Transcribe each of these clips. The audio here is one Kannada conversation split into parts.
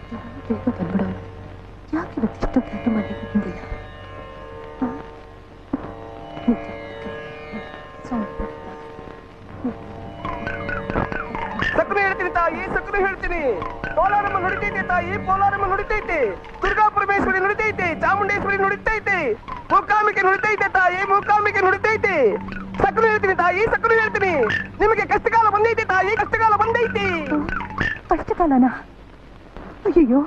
ಬೇಗ ಬಂದ್ಬಿಡೋನು. ಯಾಕೆ ಇವತ್ತಿಷ್ಟು ಕೆಲಸ ಮನೆಗೆ ಬಂದಿಲ್ಲ? ಸಕ್ಕರೆ ಹೇಳ್ತೀನಿ ತಾಯಿ, ಸಕ್ಕರೆ ಹೇಳ್ತೀನಿ. ಕೋಲಾರಮ್ಮ ನುಡಿತೈತೆ ತಾಯಿ, ಕೋಲಾರಮ್ಮ ನುಡಿತೈತೆ. ದುರ್ಗಾ ಪರಮೇಶ್ವರಿ ನುಡಿತೈತೆ, ಚಾಮುಂಡೇಶ್ವರಿ ನುಡಿತೈತೆ, ಮೂಕಾಂಬಿಕೆ ನುಡಿತೈತೆ ತಾಯಿ, ಮೂಕಾಂಬಿಕೆ ನುಡಿತೈತೆ. ಸಕ್ಕರೆ ಹೇಳ್ತೀನಿ ತಾಯಿ, ಸಕ್ಕರೆ ಹೇಳ್ತೀನಿ. ನಿಮಗೆ ಕಷ್ಟಕಾಲ ಬಂದೈತೆ ತಾಯಿ, ಕಷ್ಟಕಾಲ ಬಂದೈತಿ. ಕಷ್ಟಕಾಲನ? ಅಯ್ಯೋ,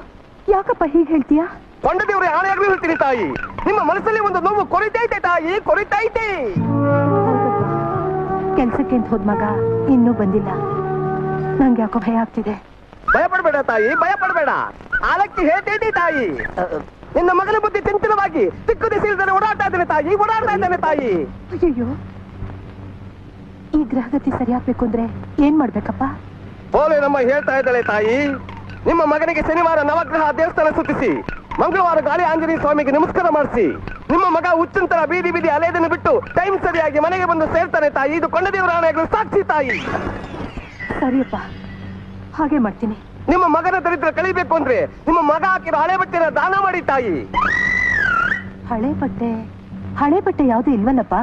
ಯಾಕಪ್ಪ ಹೀಗೆ ಹೇಳ್ತೀಯಾ? ಕೊಂಡ ದೇವ್ರ ಆಣೆಯಾಗ್ಲೂ ಹೇಳ್ತೀನಿ ತಾಯಿ, ನಿಮ್ಮ ಮನಸ್ಸಲ್ಲಿ ಒಂದು ನೋವು ಕೊರಿತೈತೆ ತಾಯಿ, ಕೊರಿತೈತೆ. ಕೆಲ್ಸಕ್ಕೆ ಅಂತ ಹೋದ್ ಮಗ ಇನ್ನೂ ಬಂದಿಲ್ಲ. ನಂಗೆ ಯಾಕೋ ಭಯ ಆಗ್ತಿದೆ. ಭಯ ಪಡಬೇಡ ತಾಯಿ, ಭಯ ಪಡಬೇಡ. ಆಲಕ್ಕಿ ಹೇಳ್ತೈತಿ ತಾಯಿ, ನಿನ್ನ ಮಗನ ಬುದ್ಧಿ ಚಂಚಲವಾಗಿ ಸಿಕ್ಕು ದಿಸಿಲ್ದರೆ ಓಡಾಡ್ತಾ ಇದ್ದಾನೆ ತಾಯಿ, ಓಡಾಡ್ತಾ ಇದ್ದಾನೆ ತಾಯಿ. ಅಯ್ಯೋ, ಈ ಗ್ರಹಗತಿ ಸರಿಯಾಗ್ಬೇಕು ಅಂದ್ರೆ ಏನ್ ಮಾಡ್ಬೇಕಪ್ಪ? ಪೋಲೆ ನಮ್ಮ ಹೇಳ್ತಾ ಇದ್ದಾಳೆ ತಾಯಿ, ನಿಮ್ಮ ಮಗನಿಗೆ ಶನಿವಾರ ನವಗ್ರಹ ದೇವಸ್ಥಾನ ಸುತ್ತಿಸಿ, ಮಂಗಳವಾರ ಗಾಳಿ ಆಂಜನೇಯ ಸ್ವಾಮಿಗೆ ನಮಸ್ಕಾರ ಮಾಡಿಸಿ, ನಿಮ್ಮ ಮಗ ಹುಚ್ಚಂತರ ಬೀದಿ ಬೀದಿ ಅಲೆದನ್ನು ಬಿಟ್ಟು ಟೈಮ್ ಸರಿಯಾಗಿ ಮನೆಗೆ ಬಂದು ಸೇರ್ತಾನೆ ತಾಯಿ. ಇದು ಕೊಂಡದೇವರ ಆಣೆಗಳು ಸಾಕ್ಷಿ ತಾಯಿ. ಸರಿಯಪ್ಪ, ಹಾಗೆ ಮಾಡ್ತೀನಿ. ನಿಮ್ಮ ಮಗನ ದರಿದ್ರ ಕಳಿಬೇಕು ಅಂದ್ರೆ ನಿಮ್ಮ ಮಗ ಹಾಕಿರೋ ಹಳೆ ಬಟ್ಟೆನ ದಾನ ಮಾಡಿ ತಾಯಿ. ಹಳೆ ಬಟ್ಟೆ ಯಾವ್ದು ಇಲ್ವಲ್ಲಪ್ಪ?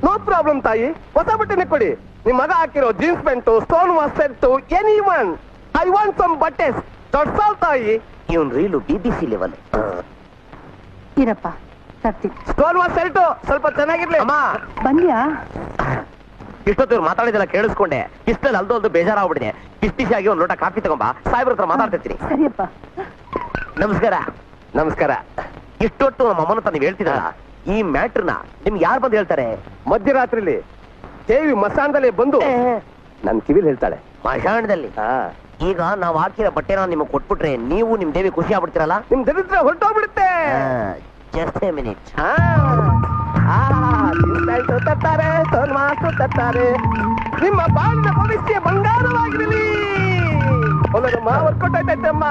ನೋ ಪ್ರಾಬ್ಲಮ್ ತಾಯಿ, ಹೊಸ ಬಟ್ಟೆನೆ ಕೊಡಿ. ನಿಮ್ ಮಗ ಹಾಕಿರೋ jeans pant, stone wash set, any one. I want some ಬಟ್ಟೆಸ್, ದಟ್ಸ್ ಆಲ್ ತಾಯಿ. ಇವನ್ ರೀಲು BBC ಲೆವೆಲ್. ಇರಪ್ಪ, ತರ್ತೀನಿ. ಸ್ಟೋನ್ ವಾಸ್ ಸೆಟ್ ಸ್ವಲ್ಪ ಚೆನ್ನಾಗಿರ್ಲಿ. ಅಮ್ಮ ಬಂದ್ಯಾ? ಇಷ್ಟೊತ್ತು ಮಾತಾಡಿದೆಲ್ಲ ಕೇಳಿಸ್ಕೊಂಡೆ. ಇಷ್ಟಲ್ಲಿ ಅಲ್ದೊಂದು ಬೇಜಾರಾಗ್ಬಿಟ್ಟಿದೆ. ಬಿಸಿಯಾಗಿ ಒಂದ್ ಲೋಟ ಕಾಫಿ ತಗೊಂಬ, ಸಾಹೇಬ್ರ ಹತ್ರ ಮಾತಾಡ್ತಿರ್ತೀನಿ. ಸರಿಯಪ್ಪ. ನಮಸ್ಕಾರ. ನಮಸ್ಕಾರ. ಇಷ್ಟೊತ್ತು ನಮ್ಮ ಅಮ್ಮನ ಹತ್ರ ನೀವ್ ಹೇಳ್ತಿರಲ್ಲ, ಈ ಮ್ಯಾಟ್ರನ್ನ ನಿಮ್ಗೆ ಯಾರು ಬಂದು ಹೇಳ್ತಾರೆ? ಮಧ್ಯರಾತ್ರಿಲಿ ದೇವಿ ಮಸಾಣದಲ್ಲಿ ಬಂದು ನನ್ ಕಿವಿಲ್ ಹೇಳ್ತಾಳೆ. ಮಶಾಣದಲ್ಲಿ? ಈಗ ನಾವ್ ಹಾಕಿರೋ ಬಟ್ಟೆನ ನಿಮಗೆ ಕೊಟ್ಬಿಟ್ರೆ ನೀವು ನಿಮ್ ದೇವಿ ಖುಷಿ ಆಗ್ಬಿಡ್ತೀರಲ್ಲ? ನಿಮ್ ದರಿದ್ರ ಹೊರಟೋಗ್ಬಿಡುತ್ತೆ. Just a minute. ತತ್ತಾರೆ, ತತ್ತಾರೆ. ನಿಮ್ಮ ಬಾಳಿನ ಭವಿಷ್ಯ ಬಂಗಾರವಾಗಿರಲಿ. ಹೊಲದಮ್ಮ ವರ್ಕೌಟ್ ಆಯ್ತಮ್ಮ.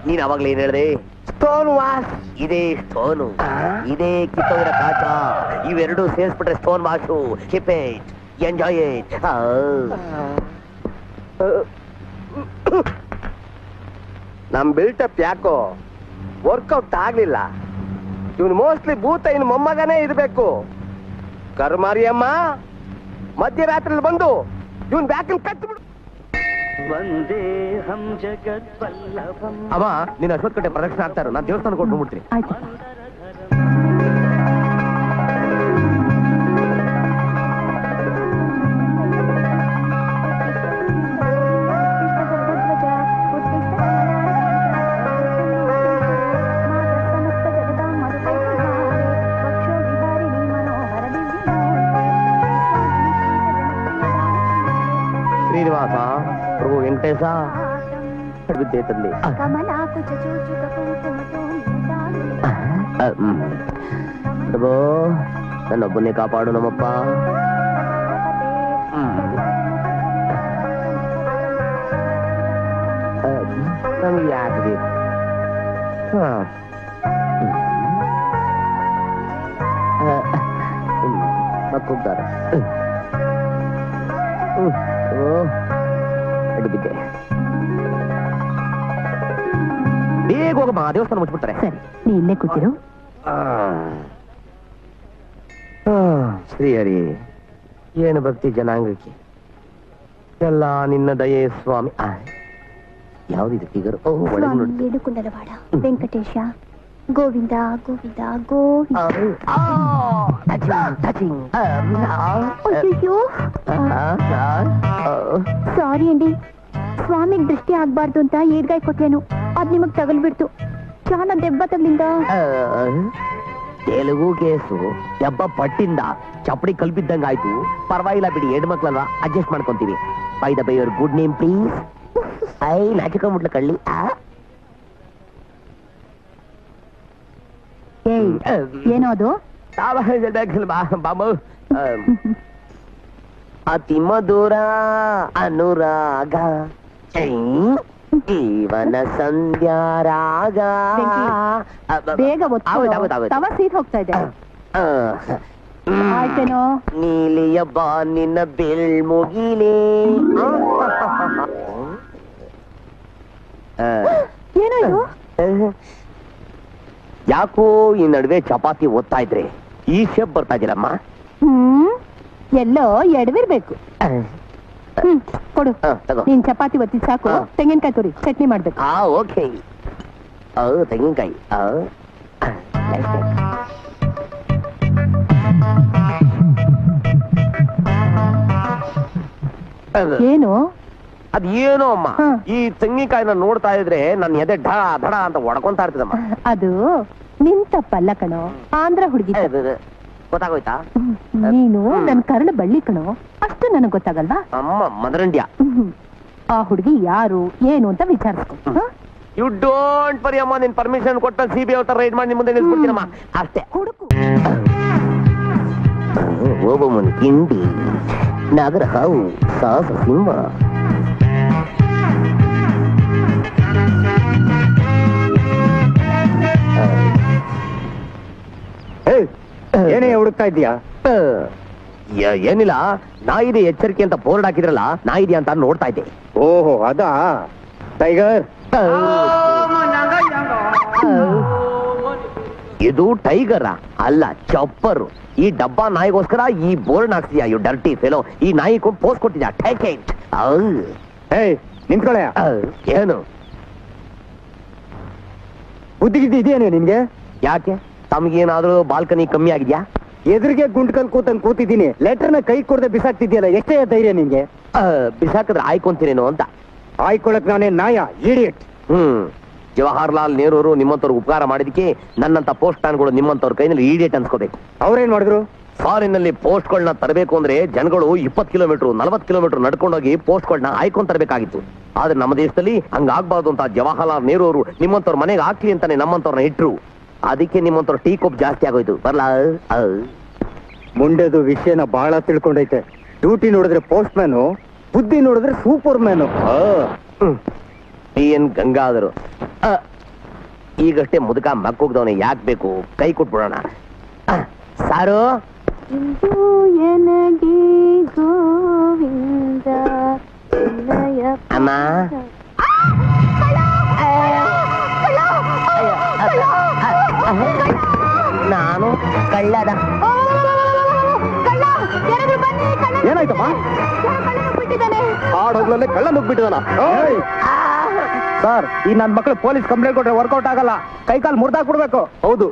ನೀನ್ ಅವಾಗ್ಲೇ ಏನ್ ಹೇಳ್ದೆ? Stone wash. ಇದೇ ಸ್ಟೋನು, ಇದೇ ಕಿತ್ತೋಗಿರೋ ಕಾಚ, ಇವೆರಡು ಸೇರಿಸ್ಬಿಟ್ರೆ stone wash. Keep it, enjoy it. ನಮ್ ಬಿಲ್ಟಪ್ ಯಾಕೋ ವರ್ಕೌಟ್ ಆಗ್ಲಿಲ್ಲ. ಇವನು ಮೋಸ್ಟ್ಲಿ ಭೂತ ಇನ್ನು ಮೊಮ್ಮಗನೇ ಇರ್ಬೇಕು. ಕರ್ಮಾರಿಯಮ್ಮ ಮಧ್ಯರಾತ್ರಿ ಬಂದು ಇವನ್ ಬ್ಯಾಕಲ್ ಕಟ್ಬಿಡು. ಅಮ್ಮ, ನೀನ್ ಅಶ್ವತ್ ಕಟ್ಟೆ ಪ್ರದಕ್ಷಿಣೆ ಆಗ್ತಾರ, ನಾನು ದೇವಸ್ಥಾನ ಕೊಟ್ಬಿಡ್ತೀನಿ. ಆಯ್ತಪ್ಪ. ಶ್ರೀನಿವಾಸ, ಪ್ರಭು ವೆಂಕಟೇಶ, ಬಿದ್ದೆ ತಲ್ಲಿ. ಪ್ರಭು, ನನ್ನೊಬ್ಬನೇ ಕಾಪಾಡು ನಮ್ಮಪ್ಪ. ನಮ್ಗೆ ಯಾಕೆ ಮಕ್ಕುತ್ತಾರೆ. ಬಿದ್ದೆ. ಬೇಗ ಹೋಗಮ್ಮ, ದೇವಸ್ಥಾನ ಮುಚ್ಚಿಬಿಡ್ತಾರೆ. ಸರಿ, ನೀ ಇಲ್ಲೇ ಕೂತಿರು. ಶ್ರೀಹರಿ, ಏನು ಭಕ್ತಿ ಜನಾಂಗಕ್ಕೆ. ಎಲ್ಲ ನಿನ್ನ ದಯೆ ಸ್ವಾಮಿ. ಯಾವ್ದಿದೆ ಫಿಗರ್? ಏಡುಕೊಂಡಲವಾಡ ವೆಂಕಟೇಶ ಗೋವಿಂದ ಗೋವಿಂದ ಗೋವಿಂದ. ಅಯ್ಯೋ, ಸಾರಿ ಅಂಡಿ, ಸ್ವಾಮಿಗೆ ದೃಷ್ಟಿ ಆಗ್ಬಾರ್ದು ಅಂತ ಏಡ್ಗಾಯ್ ಕೊಟ್ಟೇನು, ಅದ್ ನಿಮಗ್ ತಗಲ್ಬಿಡ್ತು. ಚಾನ ದೆಬ್ಬ ತಗ್ಲಿಂದ. ತೆಲುಗು ಕೇಸು ದೆಬ್ಬ ಪಟ್ಟಿಂದ ಚಪ್ಪಡಿ ಕಲ್ಪಿದ್ದಂಗ ಆಯ್ತು. ಪರವಾಗಿಲ್ಲ ಬಿಡಿ, ಹೆಣ್ಮಕ್ಳಲ್ವಾ, ಅಡ್ಜಸ್ಟ್ ಮಾಡ್ಕೊಂತೀವಿ. By the by your good name please. ಐ ನಾಚಿಕೊಂಡ್ಬಿಟ್ಲ ಕಳ್ಳಿ. ಏನೋ ಅದು? ಬಾಬು, ಅತಿ ಮಧುರ ಅನುರಾಗ ಜೀವನ ಸಂಧ್ಯಾ ರಾಗ. ಬೇಗ ತವ ಸೀಟ್ ಹೋಗ್ತಾ ಇದೆ. ಆಯ್ತೇನೋ. ನೀಲಿಯ ಬಾನಿನ ಬೆಳ್ಮುಗಿಲೇ. ಏನೋ ಇದು? ಯಾಕೋ ಈ ನಡುವೆ ಚಪಾತಿ ಓದ್ತಾ ಇದ್ರೆ ಈ ಶೇಪ್ ಬರ್ತಾ ಇದೀರಮ್ಮ. ಎಲ್ಲೋ ಎಡವಿರ್ಬೇಕು. ಕೊಡು. ತಗೋ. ನೀನ್ ಚಪಾತಿ ಒತ್ತಿ ಸಾಕು. ತೆಂಗಿನಕಾಯಿ ತುರಿ ಚಟ್ನಿ ಮಾಡ್ಬೇಕು. ಓಕೆ. ತೆಂಗಿನಕಾಯಿ. ಏನು? ಅದೇನೋ ಅಮ್ಮ, ಈ ತೆಂಗಿನಕಾಯಿನ ನೋಡ್ತಾ ಇದ್ರೆ ನನ್ನ ಎದೆ ಢ ಢಡ ಅಂತ ಹೊಡ್ಕೊಂತಾ ಇರ್ತದಮ್ಮ. ಅದು ನಿನ್ ತಪ್ಪಲ್ಲ ಕಣೋ, ಆಂಧ್ರ ಹುಡುಗಿ. ಗೊತ್ತಾಗೋಯ್ತಾ? ನೀನು ನನ್ ಕರಳು ಬಳ್ಳಿ ಕಣೋ, ಅಷ್ಟು ನನಗ್ ಗೊತ್ತಾಗಲ್ವಾ? ಅಮ್ಮ ಮದರಂಡ್ಯ. ಆ ಹುಡುಗಿ ಯಾರು ಏನು ಅಂತ ವಿಚಾರಿಸ್ಕೊ. ಯು ಡೋಂಟ್ ವರಿ ಅಮ್ಮ, ನಿನ್ ಪರ್ಮಿಷನ್ ಕೊಟ್ಟ ಸಿಬಿಐ ಅವ್ರ ರೈಡ್ ಮಾಡಿ ನಿಮ್ ಮುಂದೆ ನಿಲ್ಸ್ಕೊಡ್ತೀನಮ್ಮ ಅಷ್ಟೇ. ಹುಡುಕು. ಓಬಮ್ಮನ ಕಿಂಡಿ ನಗರ ಹಾವು ಸಾಹಸ ಸಿಂಹ. ಏನೇ ಹುಡುಕ್ತಾ ಇದೀಯಾ? ಏನಿಲ್ಲ, ನಾಯಿದೆ ಎಚ್ಚರಿಕೆ ಅಂತ ಬೋರ್ಡ್ ಹಾಕಿದ್ರಲ್ಲ, ನಾಯಿದೆ ಅಂತ ನೋಡ್ತಾ ಇದ್ದೆ. ಓಹೋ ಅದಾ? ಟೈಗರ್. ಇದು ಟೈಗರ ಅಲ್ಲ, ಚಪ್ಪರ್. ಈ ಡಬ್ಬಾ ನಾಯಿಗೋಸ್ಕರ ಈ ಬೋರ್ಡ್ ಹಾಕ್ಸಿದ್ಯಾ ಯು ಡರ್ಟಿ ಫೆಲೋ. ಈ ನಾಯಿ ಪೋಸ್ಟ್ ಕೊಟ್ಟಿದ್ಯಾ. Take it. ನಿಂತ್ಕೊಳ್ಳ. ಏನು ಬುದ್ಧಿಗಿದ್ದಿ ಇದೆಯೇನೆ ನಿನ್ಗೆ? ಯಾಕೆ ತಮ್ಗೇನಾದ್ರೂ ಬಾಲ್ಕನಿ ಕಮ್ಮಿ ಆಗಿದ್ಯಾ? ಎದುರಿಗೆ ಗುಂಡ್ಕಲ್ ಕೂತಿದ್ದೀನಿ, ಲೆಟರ್ನ ಕೈ ಕೊಡದೆ ಬಿಸಾಕ್ತಿದ್ಯಲ್ಲ, ಎಷ್ಟೇ ಧೈರ್ಯ ನಿನ್ಗೆ? ಬಿಸಾಕಿದ್ರೆ ಆಯ್ಕೊಂತೀನೇನೋ ಅಂತ. ಆಯ್ಕೊಳಕ್ ನಾನೇ ನಾಯ, ಇಡಿಯಟ್. ಜವಾಹರ್ಲಾಲ್ ನೆಹರು ನಿಮ್ಮಂತವ್ರಿಗೆ ಉಪಕಾರ ಮಾಡಿದಕ್ಕೆ ನನ್ನಂತ ಪೋಸ್ಟ್ ಮ್ಯಾನ್ಗಳು ನಿಮ್ಮಂತವ್ರ ಕೈನಲ್ಲಿ ಇಡಿಯೇಟ್ ಅನ್ಸ್ಕೋಬೇಕು. ಅವ್ರೇನ್ ಮಾಡಿದ್ರು? ಫಾರಿನ್ನಲ್ಲಿ ಪೋಸ್ಟ್ಗಳನ್ನ ತರಬೇಕು ಅಂದ್ರೆ ಜನಗಳು 20 ಕಿಲೋಮೀಟರ್ 40 ಕಿಲೋಮೀಟರ್ ನಡ್ಕೊಂಡೋಗಿ ಪೋಸ್ಟ್ಗಳನ್ನ ಆಯ್ಕೊಂಡ್ ತರಬೇಕಾಗಿತ್ತು. ಆದ್ರೆ ನಮ್ಮ ದೇಶದಲ್ಲಿ ಹಂಗಾಗ್ಬಾರ್ದು ಅಂತ ಜವಾಹರ್ಲಾಲ್ ನೆಹರು ಅವರು ನಿಮ್ಮಂತವ್ರ ಮನೆಗೆ ಹಾಕ್ಲಿ ಅಂತಾನೆ ನಮ್ಮಂತವ್ರನ್ನ ಇಟ್ರು. ಅದಕ್ಕೆ ನಿಮ್ಮಂತವ್ರ ಟೀ ಕಾಪ್ ಜಾಸ್ತಿ ಆಗೋಯ್ತು. ಬರ್ಲಾ? ಮುಂಡೆದು ವಿಷಯನ ಬಹಳ ತಿಳ್ಕೊಂಡೈತೆ. ಡ್ಯೂಟಿ ನೋಡಿದ್ರೆ ಪೋಸ್ಟ್ ಮ್ಯಾನು, ಬುದ್ಧಿ ನೋಡಿದ್ರೆ ಸೂಪರ್ ಮ್ಯಾನು. ಏನ್ ಗಂಗಾಧರು ಈಗಷ್ಟೇ ಮುದುಕ ಮಕ್ಕೋಗ್ದವನೆ ಯಾಕೆ ಬೇಕು? ಕೈ ಕೊಟ್ಬಿಡೋಣ. ಸಾರು ಅಮ್ಮ. ನಾನು ಕಳ್ಳದ. ಏನಾಯ್ತಮ್ಮ? ಹಾಡೋಗ್ಲಲ್ಲೇ ಕಳ್ಳ ನುಗ್ಬಿಟ್ಟಿದಾನ. ಸರ್, ಈ ನನ್ ಮಕ್ಳು ಪೊಲೀಸ್ ಕಂಪ್ಲೇಂಟ್ ಕೊಟ್ರೆ ವರ್ಕೌಟ್ ಆಗಲ್ಲ. ಕೈ ಕಾಲು ಮುರ್ದಾಕ್ಬಿಡ್ಬೇಕು. ಹೌದು.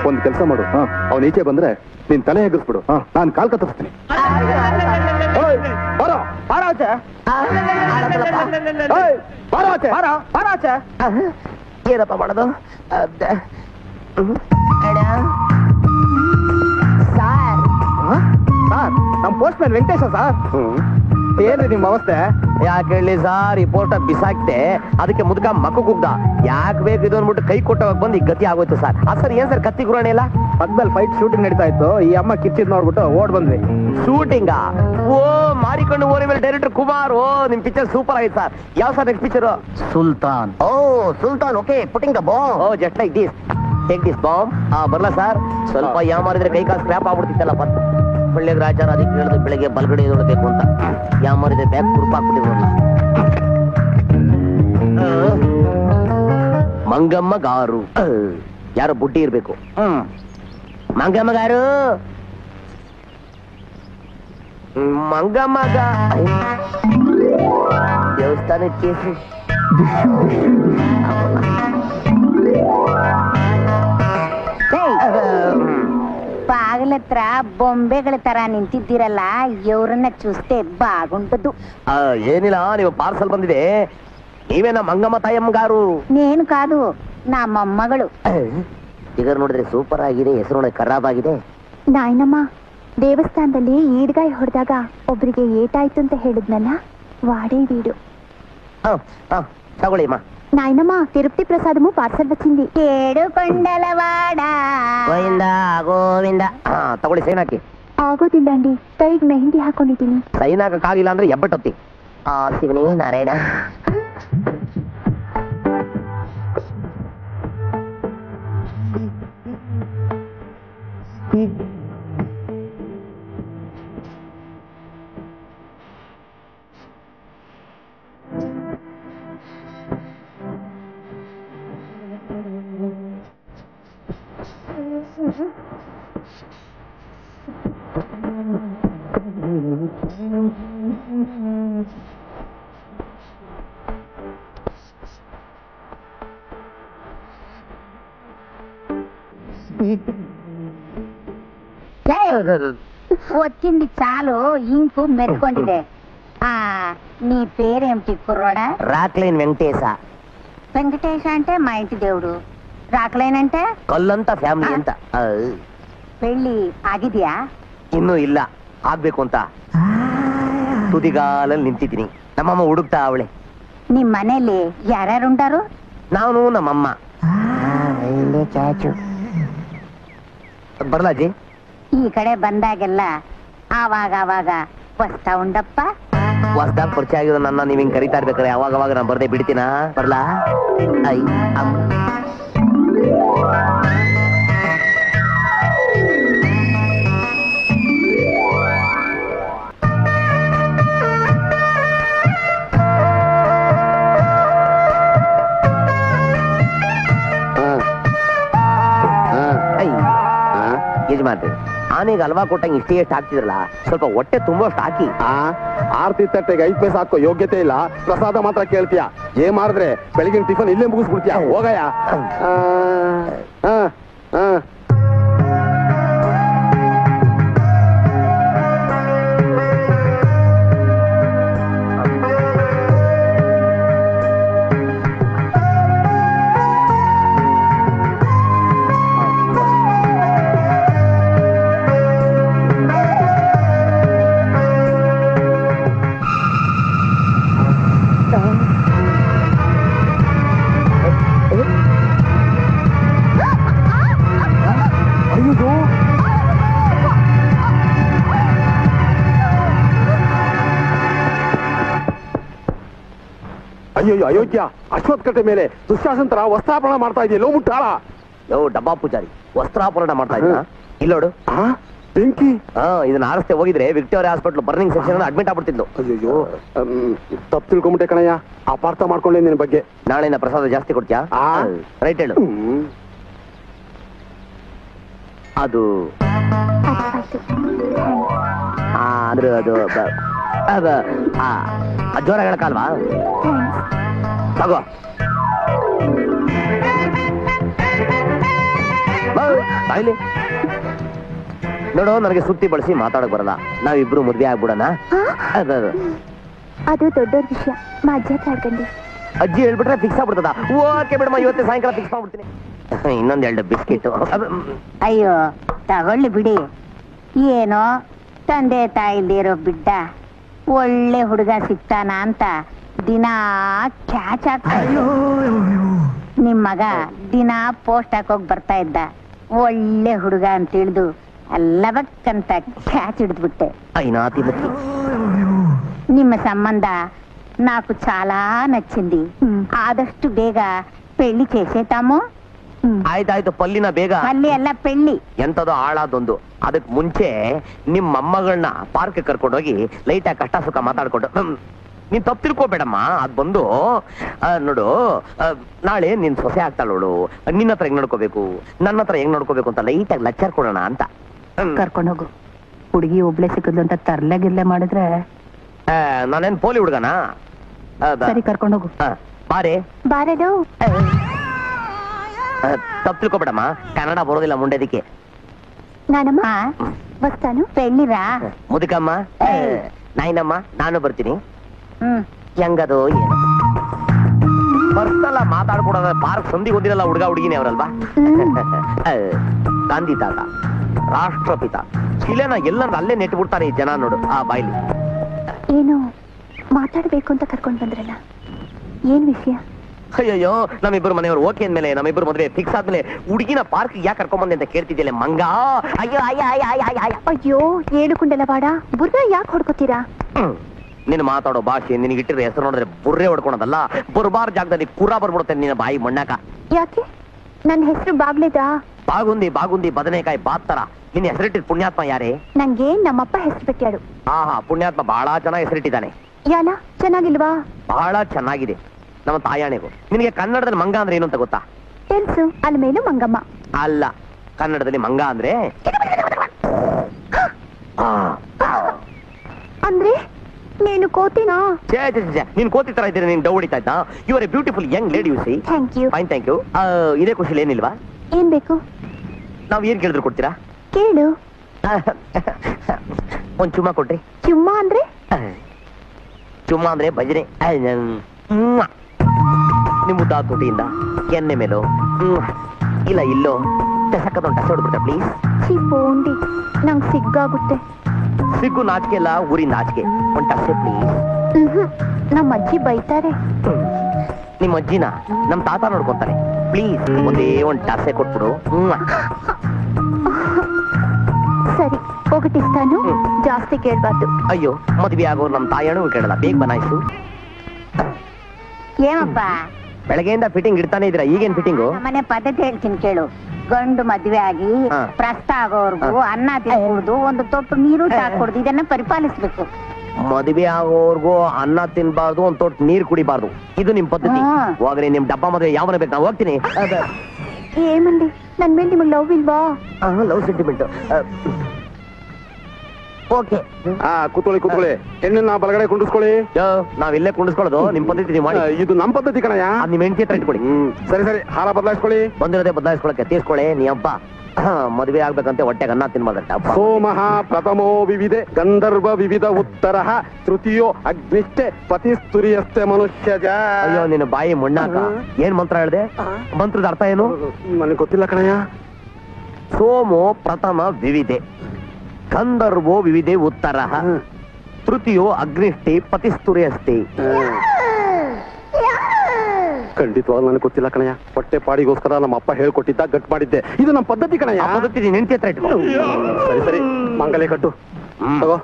ಒಂದ್ ಕೆಲಸ ಮಾಡು, ಅವ್ನ ಈಚೆ ಬಂದ್ರೆ ನಿನ್ ತಲೆ ಹೆಗರ್ಸ್ಬಿಡು, ನಾನ್ ಕಾಲ್ ಕತ್ತರಿಸ್ತೀನಿ. ಏನಪ್ಪ ಮಾಡೋದು? ಸರ್, ನಮ್ ಪೋಸ್ಟ್ ಮ್ಯಾನ್ ವೆಂಕಟೇಶ ಸರ್. ಏನ್ರಿ ನಿಮ್ ಅವಸ್ಥೆ? ಯಾಕೆ ಹೇಳಿ ಸರ್, ಈ ಪೋಸ್ಟರ್ ಬಿಸಾಕ್ತೆ, ಅದಕ್ಕೆ ಮುದುಕ ಮಕ್ಕ ಕುಗ್ದ. ಯಾಕೆ ಬೇಕು ಇದು ಅಂದ್ಬಿಟ್ಟು ಕೈ ಕೊಟ್ಟವಾಗ ಬಂದು ಈ ಗತಿ ಆಗೋಯ್ತು ಸರ್. ಸರ್ ಏನ್ ಸರ್ ಕತ್ತಿ ಗುರಾಣಿ ಇಲ್ಲ? ಪಕ್ಕದಲ್ಲಿ ಫೈಟ್ ಶೂಟಿಂಗ್ ನಡೀತಾ ಇತ್ತು, ಈ ಅಮ್ಮ ಕಿಚ್ಚಿದ್ ನೋಡ್ಬಿಟ್ಟು ಓಡ್ ಬಂದ್ವಿ. ಶೂಟಿಂಗ? ಓ, ಮಾರಿಕೊಂಡು ಓರಿ ಮೇಲೆ ಡೈರೆಕ್ಟರ್ ಕುಮಾರ್. ಓ, ನಿಮ್ ಪಿಕ್ಚರ್ ಸೂಪರ್ ಆಗಿದೆ ಸರ್. ಯಾವ sir next picture? Sultan. Oh Sultan, okay. Putting the bomb. Oh, just like this. Take this bomb. ಬರ್ಲಾ ಸರ್? ಸ್ವಲ್ಪ ಯಾಮಾರಿದ್ರೆ ಕೈ ಕಾಲು ಸ್ಕ್ರಾಪ್ ಆಗ್ಬಿಡ್ತಿತ್ತಲ್ಲ. ಒಳ್ಳೆ ರಾಜಾರ ಅದಕ್ಕೆ ಹೇಳಿದ್ರು ಬೆಳಗ್ಗೆ ಬಲ್ಗಡೆ ನೋಡ್ಬೇಕು ಅಂತ. ಯಾಮಾರಿದ್ರೆ ಬ್ಯಾಗ್ ಕುರುಪಾಕ್ಬಿಟ್ಟಿರೋಲ್ಲ. ಮಂಗಮ್ಮ ಗಾರು. ಯಾರೋ ಬುಡ್ಡಿ ಇರ್ಬೇಕು. ಮಂಗಮ್ಮ ಗಾರು. ಮಂಗಮ್ಮಗ ದೇವಸ್ಥಾನಕ್ಕೆ ಬಾಗಿಲತ್ರ ಬೊಂಬೆಗಳ ತರ ನಿಂತಿದ್ದೀರಲ್ಲ, ಇವ್ರನ್ನ ಚೂಸ್ತೆ ಬಾಗುಂಟದ್ದು. ಏನಿಲ್ಲ, ನೀವು ಪಾರ್ಸಲ್ ಬಂದಿದೆ. ನೀವೇನ ಮಂಗಮ್ಮ ತಾಯಮ್ಮಗಾರು? ನೇನು ಕಾದು, ನಮ್ಮಮ್ಮಗಳು. ಫಿಗರ್ ನೋಡಿದ್ರೆ ಸೂಪರ್ ಆಗಿದೆ, ಹೆಸರು ನೋಡಿ ಖರಾಬ್ ಆಗಿದೆ. ನಾಯನಮ್ಮ, ದೇವಸ್ಥಾನದಲ್ಲಿ ಈಡ್ಗಾಯಿ ಹೊಡೆದಾಗ ಒಬ್ರಿಗೆ ಏಟಾಯ್ತು ಅಂತ ಹೇಳಿದ್ನಲ್ಲ, వాడే వీడు. తగొళిమా. నాయనమ్మ, తిరుపతి ప్రసాదము పార్సల్ వచ్చింది. ఏడు కొండలవాడ గోవింద గోవింద. ತಗೊಳ್ಳಿ ಸೈನ್ ಹಾಕಿ. ಆಗೋದಿಲ್ಲ ಅಂಡಿ, ಕೈಗೆ ಮೆಹಂದಿ ಹಾಕೊಂಡಿದ್ದೀನಿ. ಸೈನ್ ಹಾಕಕ್ಕಾಗಿಲ್ಲ ಅಂದ್ರೆ ಎಬ್ಬಟ್ಟೊತ್ತಿ. ಶಿವನೇ ನಾರಾಯಣ. వచ్చింది చాలు, ఇంకు మెరుకొండిదే. నీ పేరేమిటి కుర్రోడా? రాక్లైన్ వెంకటేశ. వెంకటేశ అంటే మా ఇంటి దేవుడు. రాకలైన్ అంటే ಕಲ್ಲಂತ ಫ್ಯಾಮಿಲಿ ಅಂತ. పెళ్ళి ಆಗಿದ್ಯಾ? ಇನ್ನೂ ಇಲ್ಲ, ಆಗ್ಬೇಕು ಅಂತ ತುದಿಗಾಲಲ್ಲಿ ನಿಂತಿದ್ದೀನಿ. ನಮ್ಮಮ್ಮ ಹುಡುಕ್ತಾ ಅವಳೆ. ನಿಮ್ ಮನೇಲಿ ಯಾರ್ಯಾರುಂಟಾರು? ನಾನು ನಮ್ಮಮ್ಮ. ಚಾಚು ಬರ್ಲಾಜಿ? ಈ ಕಡೆ ಬಂದಾಗೆಲ್ಲ ಆವಾಗ ಆವಾಗ ವಸ್ತಾ ಉಂಡಪ್ಪ. ಹೊಸ್ದಾಗ ಪರಿಚಯ ಆಗಿರೋ ನನ್ನ ನೀವ್ ಹಿಂಗ್ ಕರಿತಾ ಇರ್ಬೇಕಾರೆ ಅವಾಗ ಅವಾಗ ನಾನು ಬರ್ದೆ ಬಿಡ್ತೀನ. ಬರ್ಲಾ? ಐ ಅಮ್ಮ. ಯಜಮಾನ್ರಿ, ಆನೆಗೆ ಹಲ್ವಾ ಕೊಟ್ಟಂಗೆ ಇಷ್ಟೇ ಎಷ್ಟು ಹಾಕ್ತಿದ್ರಲ್ಲ, ಸ್ವಲ್ಪ ಹೊಟ್ಟೆ ತುಂಬಷ್ಟು ಹಾಕಿ. ಆರ್ತಿ ತಟ್ಟೆಗೆ 5 ಪೈಸೆ ಹಾಕೋ ಯೋಗ್ಯತೆ ಇಲ್ಲ, ಪ್ರಸಾದ ಮಾತ್ರ ಕೇಳ್ತೀಯ. ಏನ್ ಮಾಡಿದ್ರೆ ಬೆಳಗಿನ ಟಿಫನ್ ಇಲ್ಲೇ ಮುಗಿಸ್ಬಿಡ್ತೀಯ. ಹೋಗಯ್ಯ. ಅಯ್ಯೋ ಅಯೋಗ್ಯ, ಅಶ್ವತ್ಥ ಕಟ್ಟೆ ಮೇಲೆ ದುಶ್ಯಾಸಂತರ ವಸ್ತ್ರಾಪರಣ ಮಾಡ್ತಾ ಇದೆಯಲ್ಲೋ ಮುಟ್ಟಾಳ. ಯೋ ಡಬ್ಬಾ ಪೂಜಾರಿ, ವಸ್ತ್ರಾಪರಣ ಮಾಡ್ತಾ ಇದ್ದ ಇಲ್ಲೋಡು. ಬೆಂಕಿ. ಇದನ್ನ ಆರಿಸ್ತೆ ಹೋಗಿದ್ರೆ Victoria Hospital burning section admit ಆಗ್ಬಿಡ್ತಿದ್ಲು. ಅಯ್ಯೋ, ತಪ್ಪು ತಿಳ್ಕೊಂಬಿಟ್ಟೆ ಕಣಯ್ಯ. ಅಪಾರ್ಥ ಮಾಡ್ಕೊಂಡೆ ನಿನ್ ಬಗ್ಗೆ. ನಾಳೆನ ಪ್ರಸಾದ ಜಾಸ್ತಿ ಕೊಡ್ತೀಯಾ? ರೈಟ್ ಹೇಳು. ಅದು ಅಂದ್ರೆ ಅದು ಜೋರ ಹೇಳಕ್ಕಲ್ವಾ? ತಗೋ. ಬಾಯ್ಲಿ ನೋಡು, ನನಗೆ ಸುತ್ತಿ ಬಳಸಿ ಮಾತಾಡಕ್ ಬರಲ್ಲ. ನಾವಿಬ್ರು ಮದ್ವೆ ಆಗ್ಬಿಡೋಣ. ಅದು ದೊಡ್ಡ ವಿಷಯ. ಮಾ ಅಜ್ಜಿ ಹತ್ರ ಆಡ್ಕೊಂಡಿ. ಅಜ್ಜಿ ಹೇಳ್ಬಿಟ್ರೆ ಫಿಕ್ಸ್ ಆಗ್ಬಿಡ್ತದ. ಓಕೆ ಬಿಡಮ್ಮ, ಇವತ್ತೇ ಸಾಯಂಕಾಲ ಫಿಕ್ಸ್ ಮಾಡ್ಬಿಡ್ತೀನಿ. ಇನ್ನೊಂದ್ 2 ಬಿಸ್ಕಿಟ್. ಅಯ್ಯೋ ತಗೊಳ್ಳಿ ಬಿಡಿ. ಏನೋ ತಂದೆ ತಾಯಿಲ್ದಿರೋ ಬಿಡ್ಡ ಒಳ್ಳೆ ಹುಡುಗ ಸಿಗ್ತಾನ ಅಂತ ದಿನಾ ಕ್ಯಾಚ್ ಆಗ್ತಾ. ನಿಮ್ ಮಗ ದಿನಾ ಪೋಸ್ಟ್ ಹಾಕೋಗ್ ಬರ್ತಾ ಇದ್ದ. ಒಳ್ಳೆ ಹುಡುಗ ಅಂತ ತಿಳಿದು ಅಲ್ಲಬಕ್ಕಂತ ಕ್ಯಾಚ್ ಹಿಡಿದ್ಬಿಟ್ಟೆ. ನಿಮ್ಮ ಸಂಬಂಧ నాకు చాలా నచ్చింది. ఆదಷ್ಟು ಬೇಗ పెళ్లి చేసేతాము. ಆಯ್ತಾಯ್ತು, ಪಲ್ಲಿನ ಬೇಗ. ಪಲ್ಲಿ ಅಲ್ಲ, ಪೆಳ್ಳಿ. ಎಂತದೋ ಹಾಳಾದೊಂದು. ಅದಕ್ ಮುಂಚೆ ನಿಮ್ ಮೊಮ್ಮಗಳನ್ನ ಪಾರ್ಕ್ ಕರ್ಕೊಂಡೋಗಿ ಲೈಟ್ ಆಗಿ ಕಷ್ಟ ಸುಖ ಮಾತಾಡ್ಕೊಂಡು. ನೀನ್ ತಪ್ಪು ತಿಳ್ಕೊಬೇಡಮ್ಮ. ಅದ್ ಬಂದು ನೋಡು, ನಾಳೆ ನಿನ್ ಸೊಸೆ ಆಗ್ತಾಳೋಳು. ನಿನ್ನ ಹತ್ರ ಹೆಂಗ್ ನೋಡ್ಕೋಬೇಕು, ನನ್ನ ಹತ್ರ ಹೆಂಗ್ ನೋಡ್ಕೋಬೇಕು ಅಂತ ಲೈಟ್ ಆಗಿ ಲೆಕ್ಚರ್ ಕೊಡೋಣ ಅಂತ. ಕರ್ಕೊಂಡೋಗು. ಹುಡುಗಿ ಒಬ್ಳೆ ಸಿಕ್ಕದ್ಲು ಅಂತ ತರ್ಲೆ ಗಿರ್ಲೆ ಮಾಡಿದ್ರೆ ನಾನೇನ್ ಪೋಲಿ ಹುಡುಗನಾ? ಸರಿ, ಕರ್ಕೊಂಡೋಗು. ಬಾರೆ ಬಾರದು. ತಪ್ಪು ತಿಳ್ಕೊಬೇಡಮ್ಮ, ಕನ್ನಡ ಬರೋದಿಲ್ಲ ಮುಂಡೆದಕ್ಕೆ. ನಾನಮ್ಮ ಬಸ್ತಾನು. ಪೆಳ್ಳಿರಾ ಮುದುಕಮ್ಮ? ನಾಯಿನಮ್ಮ, ನಾನು ಬರ್ತೀನಿ. ಹೆಂಗದು ಏನು ಬರ್ಸಲ್ಲ ಮಾತಾಡ್ಕೊಡೋದ. ಪಾರ್ಕ್ ಸಂಧಿ ಗೊತ್ತಿರಲ್ಲ ಹುಡುಗ ಹುಡುಗಿನೇ ಅವರಲ್ವಾ? ಗಾಂಧಿ ತಾತ, ರಾಷ್ಟ್ರಪಿತ, ಶಿಲೆನ ಎಲ್ಲರೂ ಅಲ್ಲೇ ನೆಟ್ಬಿಡ್ತಾರೆ ಈ ಜನ. ನೋಡು ಆ ಬಾಯ್ಲಿ. ಏನು ಮಾತಾಡ್ಬೇಕು ಅಂತ ಕರ್ಕೊಂಡ್ ಬಂದ್ರಲ್ಲ, ಏನ್ ವಿಷಯ? ಅಯ್ಯೋ, ನಮ್ಮಿಬ್ಬರು ಮನೆಯವರು ಓಕೆ ಅಂದ್ಮೇಲೆ, ನಮ್ಮಿಬ್ಬರು ಮದುವೆ ಫಿಕ್ಸ್ ಆದ್ಮೇಲೆ ಹುಡುಗಿನ ಪಾರ್ಕ್ ಯಾಕೆ ಕರ್ಕೊಂಬಂದೆ ಅಂತ ಕೇಳ್ತಿದ್ಯಲ್ಲ ಮಂಗ. ಅಯ್ಯೋ ಅಯ್ಯೋ, ಏಳುಕುಂಡಲ ಬಾಡ ಬುರ್ರ ಯಾಕೆ ಹೊಡ್ಕೋತೀರಾ? ನಿನ್ನ ಮಾತಾಡೋ ಭಾಷೆ, ನಿನಗೆ ಇಟ್ಟಿರೋ ಹೆಸರು ನೋಡಿದ್ರೆ ಬುರ್ರೆ ಹೊಡ್ಕೊಳೋದಲ್ಲ, ಬುರ್ಬಾರ್ ಜಾಗದಲ್ಲಿ ಕುರ ಬರ್ಬಿಡುತ್ತೆ ನಿನ್ನ ಬಾಯಿ ಮಣ್ಣಾಕ. ಯಾಕೆ? ನನ್ನ ಹೆಸರು ಬಾಗ್ಲೇದಾ? ಬಾಗುಂದಿ ಬಾಗುಂದಿ ಬದನೆಕಾಯಿ ಬಾತ್ತರ ನಿನ್ನ ಹೆಸರಿಟ್ಟಿದ್ ಪುಣ್ಯಾತ್ಮ ಯಾರೇ? ನಂಗೆ ನಮ್ಮಪ್ಪ ಹೆಸರು ಬಿಟ್ಟಾಡು. ಆಹಾ, ಪುಣ್ಯಾತ್ಮ ಬಹಳ ಚೆನ್ನಾಗಿ ಹೆಸರಿಟ್ಟಿದ್ದಾನೆ. ಯಾಲ ಚೆನ್ನಾಗಿಲ್ವಾ? ಬಹಳ ಚೆನ್ನಾಗಿದೆ. ನಮ್ಮ ತಾಯಾಣೆಗೂ. ನಿನಗೆ ಕನ್ನಡದಲ್ಲಿ ಮಂಗ ಅಂದ್ರೆ ಏನು ಅಂತ ಗೊತ್ತಾ? తెలుసు, ಅಲ್ ಮೇಲೂ ಮಂಗಮ್ಮ. ಅಲ್ಲ, ಕನ್ನಡದಲ್ಲಿ ಮಂಗ ಅಂದ್ರೆ ಅಂದ್ರೆ ನೀನು ಕೋತಿನಾ? ನೀನ್ ಕೋತಿ ತರ ಇದ್ದೀರಿ. ನೀನ್ ಡೌ ಹೊಡಿತಾ ಇದ್ದ. You are a beautiful young lady, you see. Thank you. Fine, thank you. ಇದೇ ಖುಷಿಲಿ ಏನಿಲ್ವಾ? ಏನ್ ಬೇಕು? ನಾವ್ ಏನ್ ಕೇಳಿದ್ರು ಕೊಡ್ತೀರಾ? ಕೇಳು. ಒಂದ್ ಚುಮ್ಮ ಕೊಡ್ರಿ. ಚುಮ್ಮ ಅಂದ್ರೆ? ಚುಮ್ಮ ಅಂದ್ರೆ ಭಜನೆ. ನಿಮ್ ಮುದ್ದ ತುಟಿಯಿಂದ ಎಣ್ಣೆ ಮೇಲೋ ಇಲ್ಲ ಇಲ್ಲೋ ಟಸಕ್ಕದೊಂದು ಟಸ ಹೊಡ್ಬಿಟ್ಟ ಪ್ಲೀಸ್. ಚಿಪ್ಪೋಂಡಿ, ನಂಗ್ ಸಿಗ್ಗಾಗುತ್ತೆ. ಸಿಗ್ಗು ನಾಚಿಕೆ ಅಲ್ಲ, ಊರಿನ ನಾಚಿಕೆ. ಒಂದ್ ಟಸೆ ಪ್ಲೀಸ್. ನಮ್ಮ ಅಜ್ಜಿ ಬೈತಾರೆ. ನಿಮ್ ಅಜ್ಜಿನ ನಮ್ ತಾತ ನೋಡ್ಕೊಂತಾರೆ. ಪ್ಲೀಸ್ ಒಂದೇ ಒಂದ್ ಟಸೆ ಕೊಟ್ಬಿಡು. ಸರಿ, ఒకటిస్తాను, ಜಾಸ್ತಿ ಕೇಳ್ಬಾರ್ದು. ಅಯ್ಯೋ, ಮದ್ವೆ ಆಗೋರು ನಮ್ ತಾಯಣು ಕೇಳಲ್ಲ, ಬೇಗ ಬನಾಯಿಸು. ಏನಪ್ಪ ಬೆಳಗ್ಗೆಯಿಂದ ಫಿಟ್ಟಿಂಗ್ ಇಡ್ತಾನೆ ಇದ್ದೀರಾ, ಈಗೇನ್ ಫಿಟ್ಟಿಂಗು? ಮನೆ ಪದ್ಧತಿ ಹೇಳ್ತೀನಿ ಕೇಳು. ಗಂಡು ಮದ್ವೆ ಆಗಿ ಪ್ರಸ್ತ ಆಗೋರ್ಗು ಅನ್ನ ತಿನ್ಕೊಡ್ದು, ಒಂದು ತೊಟ್ಟು ನೀರು ಹಾಕೊಡ್ದು, ಇದನ್ನ ಪರಿಪಾಲಿಸ್ಬೇಕು. ಮದುವೆ ಆಗೋರ್ಗು ಅನ್ನ ತಿನ್ಬಾರ್ದು, ಒಂದ್ ತೊಟ್ಟು ನೀರ್ ಕುಡಿಬಾರ್ದು, ಇದು ನಿಮ್ ಪದ್ಧತಿ. ಹೋಗ್ರಿ, ನಿಮ್ ಡಬ್ಬ ಮದುವೆ ಯಾವನ ಬೇಕು, ನಾ ಹೋಗ್ತೀನಿ. ఏమండి నన్ ಮೇಲೆ ನಿಮಗೆ ಲವ್ ಇಲ್ವಾ? Love sentiment. ಓಕೆ, ಕೂತ್ಕೊಳ್ಳಿ. ಹೆಣ್ಣನ್ನ ಬಲಗಡೆ ಕುಂಡಿಸ್ಕೊಳ್ಳಿ. ನಾವಿಲ್ಲೇ ಕುಂಡಿಸ್ಕೊಳ್ಳೋದು. ನಿಮ್ ಪದ್ಧತಿ ನೀವು ಮಾಡಿ. ಇದು ನಮ್ ಪದ್ಧತಿ ಕಣಯ್ಯ. ನಿಮ್ ಹೆಂಡತಿ ಹತ್ರ ಇಟ್ಕೊಳ್ಳಿ. ಸರಿ, ಹಾರ ಬದಲಾಯಿಸ್ಕೊಳ್ಳಿ. ಬಂದಿರೋದೇ ಬದಲಾಯಿಸ್ಕೊಳಕ್ಕೆ ತೀರ್ಸ್ಕೊಳ್ಳಿ. ನೀ ಹಬ್ಬ ಮದುವೆ ಆಗ್ಬೇಕಂತೆ ಹೊಟ್ಟೆಗೆ ಅನ್ನ ತಿನ್ಬಾರ್ದಂತೆ ಹಬ್ಬ. ಸೋಮಃ ಪ್ರಥಮೋ ವಿವಿಧೆ ಗಂಧರ್ವ ವಿವಿಧ ಉತ್ತರ ತೃತೀಯೋ ಅಗ್ನಿಷ್ಟೆ ಪತಿಸ್ತುರಿಯಸ್ತೆ ಮನುಷ್ಯಜ. ಅಯ್ಯೋ, ನಿನ್ನ ಬಾಯಿ ಮಣ್ಣಾಕ. ಏನ್ ಮಂತ್ರ ಹೇಳ್ದೆ? ಮಂತ್ರದ ಅರ್ಥ ಏನು? ನನಗೆ ಗೊತ್ತಿಲ್ಲ ಕಣಯ್ಯ. ಸೋಮೋ ಪ್ರಥಮ ವಿವಿಧೆ, ಗಂಧರ್ವೋ ವಿವಿಧೆ ಉತ್ತರ, ತೃತೀಯೋ ಅಗ್ನಿಷ್ಟಿ ಪತಿಸ್ತುರಿಯಸ್ತಿ. ಖಂಡಿತವಾಗ ನನಗೆ ಗೊತ್ತಿಲ್ಲ ಕಣಯ್ಯ. ಹೊಟ್ಟೆ ಪಾಡಿಗೋಸ್ಕರ ನಮ್ಮ ಅಪ್ಪ ಹೇಳ್ಕೊಟ್ಟಿದ್ದ ಗಟ್ ಮಾಡಿದ್ದೆ. ಇದು ನಮ್ಮ ಪದ್ಧತಿ ಕಣಯ್ಯ. ಪದ್ಧತಿ ನೀನ್ ಹೆಂಡತಿ ಹತ್ರ ಇಟ್ಕೊ. ಸರಿ, ಮಾಂಗಲ್ಯ ಕಟ್ಟು. ತಗೋ.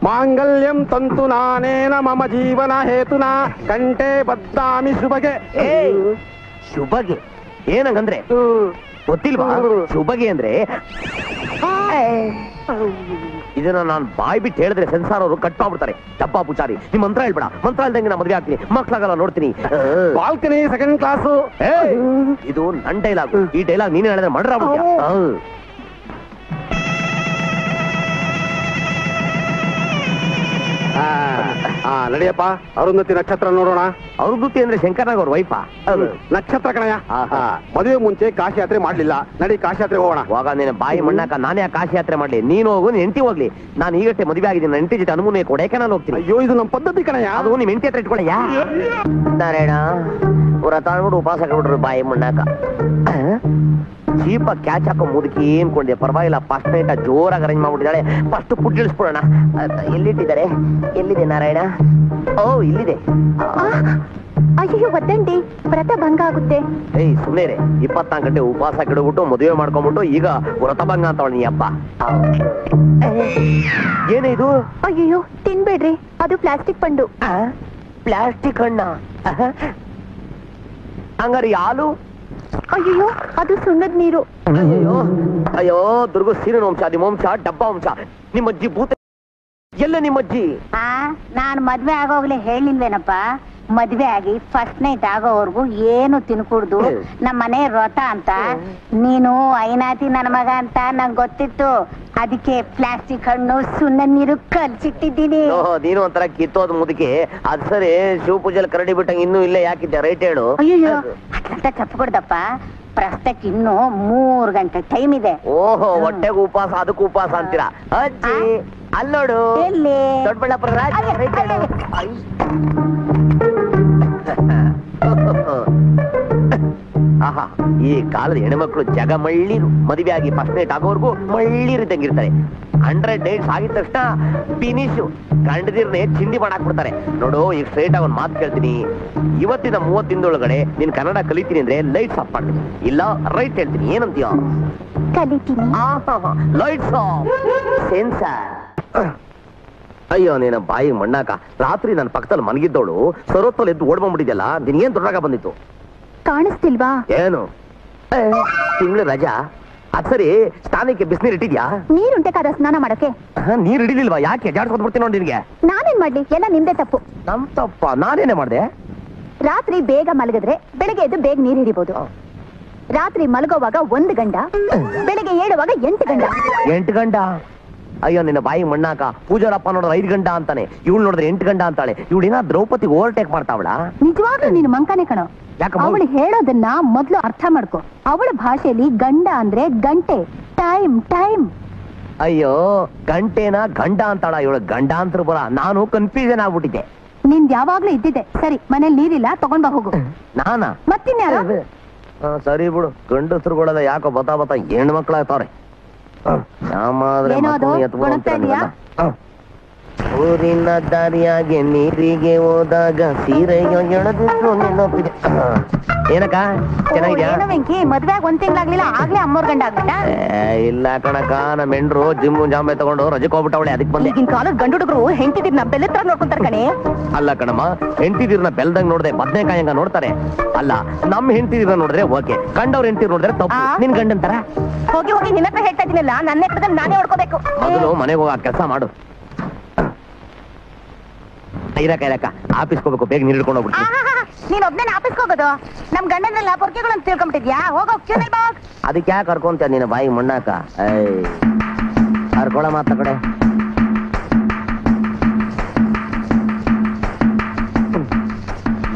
ಮಾಂಗಲ್ಯಂ ತಂತು ನಾನೇನ ಮಮ ಜೀವನ ಹೇತುನ ಕಂಠೆ ಬದ್ದಾಮಿ ಶುಭಗೆ. ಶುಭಗೆ ಏನಂಗಂದ್ರೆ ಗೊತ್ತಿಲ್ವಾ? ಶುಭಗೆ ಅಂದ್ರೆ ಇದನ್ನ ನಾನು ಬಾಯ್ ಬಿಟ್ಟು ಹೇಳಿದ್ರೆ ಸೆನ್ಸಾರ್ ಅವರು ಕಟ್ ಮಾಡ್ಬಿಡ್ತಾರೆ. ಡಬ್ಬಾ ಪೂಚಾರಿ, ನಿಮ್ ಮಂತ್ರ ಹೇಳ್ಬೇಡ. ಮಂತ್ರ ಇಲ್ದಂಗೆ ನಾ ಮದುವೆ ಆಗ್ತೀನಿ, ಮಕ್ಳಾಗಲ್ಲ ನೋಡ್ತೀನಿ. Balcony second class. ಇದು ನನ್ ಡೈಲಾಗ್. ಈ ಡೈಲಾಗ್ ನೀನೇ ಹೇಳಿದ್ರೆ ಮಾಡ್ರ. ನಡಿಯಪ್ಪ, ಅರುಂಧತಿ ನಕ್ಷತ್ರ ನೋಡೋಣ. ಅರುಂಧತಿ ಅಂದ್ರೆ ಶಂಕರ್ನಾಗ್ ಅವ್ರ ವೈಫಾ? ನಕ್ಷತ್ರ ಕಣಯ್ಯ. ಮದುವೆ ಮುಂಚೆ ಕಾಶಿ ಯಾತ್ರೆ ಮಾಡ್ಲಿಲ್ಲ. ನಡಿ ಕಾಶಿ ಯಾತ್ರೆ ಹೋಗೋಣ. ಹೋಗ, ನೀನು ಬಾಯಿ ಮಣ್ಣಾಕ. ನಾನೇ ಕಾಶಿ ಯಾತ್ರೆ ಮಾಡ್ಲಿ? ನೀನು ಹೋಗು, ನೀನ್ ಹೆಂಡತಿ ಹೋಗ್ಲಿ. ನಾನು ಈಗಷ್ಟೇ ಮದುವೆ ಆಗಿದ್ದೀನಿ. ನನ್ನ ಹೆಂಡತಿ ಜೊತೆ ಹನುಮೂನ್ ಕೊಡೈಕೆನಾಲ್ ಹೋಗ್ತೀನಿ. ಅಯ್ಯೋ, ಇದು ನಮ್ಮ ಪದ್ಧತಿ ಕಣಯ್ಯ. ಅದು ನಿಮ್ ಹೆಂಡತಿ ಹತ್ರ ಇಟ್ಕೊಳ್ಳಯ್ಯ. ನಾರಾಯಣ ವ್ರತ ಅಂದ್ಬಿಟ್ಟು ಉಪವಾಸ ಹಾಕ್ಬಿಟ್ರು ಬಾಯಿ ಮಣ್ಣಾಕ. ಚೀಪ ಕ್ಯಾಚ್ ಹಾಕೋ ಮುದುಕಿ ಏನ್ಕೊಂಡೆ. ಪರವಾಗಿಲ್ಲ, ಫಸ್ಟ್ ನೈಟ್ ಜೋರಾಗಿ ಅರೇಂಜ್ ಮಾಡ್ಬಿಟ್ಟಿದ್ದಾಳೆ. ಫಸ್ಟ್ ಫುಡ್ ಇಳಿಸ್ಬಿಡೋಣ. ಎಲ್ಲಿಟ್ಟಿದ್ದಾರೆ? ಎಲ್ಲಿದೆ ನಾರಾಯಣ? ಓ, ಇಲ್ಲಿದೆ. ಅಯ್ಯೋ ಒದ್ದಂಡಿ, ವ್ರತ ಭಂಗ ಆಗುತ್ತೆ. ಏಯ್ ಸುಮ್ಮನೆ 24 ಗಂಟೆ ಉಪವಾಸ ಕಿಡ್ಬಿಟ್ಟು ಮದುವೆ ಮಾಡ್ಕೊಂಡ್ಬಿಟ್ಟು ಈಗ ವ್ರತ ಭಂಗ ಅಂತವಳ ನೀ ಅಪ್ಪ. ಏನೇ ಇದು? ಅಯ್ಯೋ ತಿನ್ಬೇಡ್ರಿ, ಅದು ಪ್ಲಾಸ್ಟಿಕ್ ಪಂಡು. ಪ್ಲಾಸ್ಟಿಕ್ ಹಣ್ಣ? ಹಂಗಾರಿ ಹಾಲು? ಅಯ್ಯೋ, ಅದು ಸುಣ್ಣದ ನೀರು. ಅಯ್ಯೋ ದುರ್ಗ ಸೀರಿನ ವಂಶ, ನಿಮ್ಮ ವಂಶ ಡಬ್ಬ ವಂಶ. ನಿಮ್ಮಜ್ಜಿ ಭೂತ ಎಲ್ಲ. ನಿಮ್ಮಜ್ಜಿ ನಾನು ಮದ್ವೆ ಆಗೋಗ್ಲೇ ಹೇಳಿಲ್ವೇನಪ್ಪ? ಮದ್ವೆ ಆಗಿ ಫಸ್ಟ್ ನೈಟ್ ಆಗೋವರ್ಗು ಏನು ತಿನ್ಕೂಡ್ದು, ನಮ್ಮ ಮನೆ ವ್ರತ ಅಂತ. ನೀನು ಐನಾತಿ ನನ್ನ ಮಗ ಅಂತ ನಂಗೆ ಗೊತ್ತಿತ್ತು. ಅದಕ್ಕೆ ಪ್ಲಾಸ್ಟಿಕ್ ಹಣ್ಣು ಸುಣ್ಣ ನೀರು ಕಲ್ಸಿಟ್ಟಿದ್ದೀನಿ. ನೀನು ಒಂಥರ ಕಿತ್ತೋದ್ ಮುದುಕಿ. ಅದ್ ಸರಿ, ಶಿವ ಪೂಜೆಲಿ ಕರಡಿ ಬಿಟ್ಟಂಗ ಇನ್ನೂ ಇಲ್ಲೇ ಯಾಕಿದ್ದೆ? ರೈಟ್ ಹೇಳು. ಅಯ್ಯೋ ಅಟ್ಲಂತ ಚಪ್ಪಕೊಡ್ದಪ್ಪ. ಪ್ರಸ್ತಕ್ಕೆ ಇನ್ನು 3 ಗಂಟೆ ಟೈಮ್ ಇದೆ. ಓಹೋ, ಹೊಟ್ಟೆಗೂ ಉಪವಾಸ, ಅದಕ್ಕೂ ಉಪವಾಸ ಅಂತೀರಾ? ಅಜ್ಜಿ ಅಲ್ಲೋಡು, ದೊಡ್ಡಬಳ್ಳಾಪುರ ರಾಜ. ರೈಟ್ ಹೇಳು. ಆಹಾ, ಈ ಕಾಲದ ಹೆಣ್ಮಕ್ಳು ಜಗ ಮಳ್ಳೀರು. ಮದುವೆ ಆಗಿ ಫಸ್ಟ್ ನೈಟ್ ಆಗೋವರೆಗೂ ಮಳ್ಳೀರಿದ್ದಂಗಿರ್ತಾರೆ. 100 ಡೇಟ್ಸ್ ಆಗಿದ ತಕ್ಷಣ ಫಿನಿಶ್. ಗಂಡದಿರ್ನೆ ಚಿಂದಿ ಮಾಡಾಕ್ಬಿಡ್ತಾರೆ. ನೋಡು, ಈಗ ಸ್ಟ್ರೈಟ್ ಆಗಿ ಒಂದ್ ಮಾತು ಕೇಳ್ತೀನಿ. ಇವತ್ತಿನ 30 ದಿನದೊಳಗಡೆ ನೀನ್ ಕನ್ನಡ ಕಲಿತೀನಿ ಅಂದ್ರೆ ಲೈಟ್ಸ್ ಆಫ್ ಮಾಡ್ತೀನಿ, ಇಲ್ಲ ರೈಟ್ ಹೇಳ್ತೀನಿ. ಏನಂತೀಯ? ಕಲಿತೀನಿ. Lights off. ಸೆನ್ಸಾರ್. ಅಯ್ಯೋ, ನೀನ ಬಾಯಿ ಮಣ್ಣಾಕ. ರಾತ್ರಿ ನನ್ನ ಪಕ್ಕದಲ್ಲಿ ಮನಗಿದ್ದವಳು ಸರೋತ್ತಲ್ಲಿ ಎದ್ದು ಓಡ್ಬಂದ್ಬಿಟ್ಟಿದ್ಯಲ್ಲ. ನಿನ್ಗೇನ್ ದೊಡ್ಡಾಗ ಬಂದಿತ್ತು? ಕಾಣಿಸ್ತಿಲ್ವಾ? ಏನು ತಿಂಗಳು ರಜಾ? ಅದ್ ಸರಿ, ಸ್ನಾನಕ್ಕೆ ಬಿಸಿನೀರ್ ಇಟ್ಟಿದ್ಯಾ? ನೀರುಂಟೆ ಸ್ನಾನ ಮಾಡಕ್ಕೆ. ನೀರ್ ಹಿಡಿಲಿಲ್ವಾ? ಯಾಕೆ ಜಾಡ್ಸ್ಕೊಂಡ್ ಬಿಡ್ತೀನಿ ನೋಡಿ ನಿನ್ಗೆ. ನಾನೇನ್ ಮಾಡ್ಲಿ, ಎಲ್ಲ ನಿಮ್ದೇ ತಪ್ಪು. ನಮ್ ತಪ್ಪ? ನಾನೇನೇ ಮಾಡ್ದೆ? ರಾತ್ರಿ ಬೇಗ ಮಲಗಿದ್ರೆ ಬೆಳಗ್ಗೆ ಎದ್ದು ಬೇಗ ನೀರ್ ಹಿಡಿಬಹುದು. ರಾತ್ರಿ ಮಲಗೋವಾಗ 1 ಗಂಡ, ಬೆಳಗ್ಗೆ ಏಳುವಾಗ 8 ಗಂಡ. 8 ಗಂಡ? ಅಯ್ಯೋ ನಿನ್ನ ಬಾಯಿ ಮಣ್ಣಾಕ. ಪೂಜಾರಪ್ಪ ನೋಡಿದ್ರೆ 5 ಗಂಡ ಅಂತಾನೆ, ಇವಳು ನೋಡಿದ್ರೆ 8 ಗಂಡ ಅಂತಾಳೆ. ಇವಳಿನ ದ್ರೌಪದಿ ಓವರ್ಟೇಕ್ ಮಾಡ್ತಾವಳ? ನಿಜವಾಗ್ಲೂ ನೀನು ಮಂಕಾನೆ ಕಣೋ. ಅವಳು ಹೇಳೋದನ್ನ ಮೊದ್ಲು ಅರ್ಥ ಮಾಡ್ಕೊ. ಅವಳ ಭಾಷೆಯಲ್ಲಿ ಗಂಡ ಅಂದ್ರೆ ಗಂಟೆ, ಟೈಮ್ ಟೈಮ್. ಅಯ್ಯೋ ಗಂಟೆನ ಗಂಡ ಅಂತಾಳ ಇವಳು, ಗಂಡ ಅಂತ ಬರ. ನಾನು ಕನ್ಫ್ಯೂಷನ್ ಆಗ್ಬಿಟ್ಟಿದ್ದೆ. ನಿಂದ್ ಯಾವಾಗ್ಲೂ ಇದ್ದಿದ್ದೆ. ಸರಿ, ಮನೇಲಿ ನೀರಿಲ್ಲ, ತಗೊಂಡ್ ಬಾ ಹೋಗು. ನಾನಾ? ಮತ್ತಿನ್ಯಾರು? ಸರಿ ಬಿಡು, ಗಂಡಸ್ರುಗಳೆಲ್ಲ ಯಾಕೋ ಬತಾ ಹೆಣ್ಣು ಮಕ್ಕಳಾಗ್ತಾವ್ರೆ. ಏನೋ ಅದು ಗೊಣಗ್ತಾ ಇದೀಯಾ? ಊರಿನ ದಾರಿಯಾಗೆ ನೀರಿಗೆ ಹೋದಾಗ ಸೀರೆಯೋ ಎಳೆದಿದ್ದು ನೆನಪಿದೆ. ಏನಕ್ಕ ಚೆನ್ನಾಗಿದ್ಯಾ? ಏನು ವೆಂಕಿ, ಮದ್ವೆಗ್ 1 ತಿಂಗಳಾಗ್ಲಿಲ್ಲ, ಆಗ್ಲೇ ಅಮ್ಮೋರ್ ಗಂಡ ಆಗ್ಬಿಟ್ಟ? ಇಲ್ಲ ಕಣಕ್ಕ, ನಮ್ಮ ಹೆಂಡ್ರು ಜಿಮ್ಮು ಜಾಂಬೆ ತಗೊಂಡು ರಜೆಕ್ ಹೋಗ್ಬಿಟ್ಟವಳೆ, ಅದಕ್ಕೆ ಬಂದೆ. ಈಗಿನ ಕಾಲದ ಗಂಡು ಹುಡುಗರು ಹೆಂಡತಿದಿರ್ನ ಬೆಲ್ಲ ತರ ನೋಡ್ಕೊಂತಾರ ಕಣೆ. ಅಲ್ಲ ಕಣಮ್ಮ, ಹೆಂಡತಿದಿರ್ನ ಬೆಲ್ದಂಗ್ ನೋಡ್ದೆ ಬದ್ನೆಕಾಯಿ ಹಂಗ ನೋಡ್ತಾರೆ. ಅಲ್ಲ, ನಮ್ ಹೆಂಡತಿದಿರ್ನ ನೋಡಿದ್ರೆ ಓಕೆ, ಕಂಡವ್ರ ಹೆಂಡತಿ ನೋಡಿದ್ರೆ ತಪ್ಪು. ನಿನ್ ಗಂಡಂತಾರ? ಹೋಗಿ ಹೋಗಿ ನಿನ್ನ ಹತ್ರ ಹೇಳ್ತಾ ಇದೀನಲ್ಲ, ನನ್ನ ಹತ್ರದಲ್ಲಿ ನಾನೇ ಹೊಡ್ಕೋಬೇಕು. ಮೊದಲು ಮನೆಗೆ ಹೋಗ ಕೆಲಸ ಮಾಡು. ಇರಕ್ಕ ಆಫೀಸ್ಗೆ ಹೋಗ್ಬೇಕು, ಬೇಗ ನೀರು ಹಿಡ್ಕೊಂಡು ಹೋಗ್ಬಿಡ್ತೀನಿ. ನೀನ್ ಒಬ್ನೇ ಆಫೀಸ್ಗೆ ಹೋಗೋದು? ನಮ್ ಗಂಡನೆಲ್ಲ ಪೊರ್ಕೆಗಳಂತ ತಿಳ್ಕೊಂಬಿಟ್ಟಿದ್ಯಾ? ಹೋಗೋ ಅದಕ್ಕೆ ಯಾಕೆ ಕರ್ಕೊಂತ ನಿನ್ನ ಬಾಯಿ ಮಣ್ಣಾಕ? ಕರ್ಕೊಳ ಮಾತ ಕಡೆ.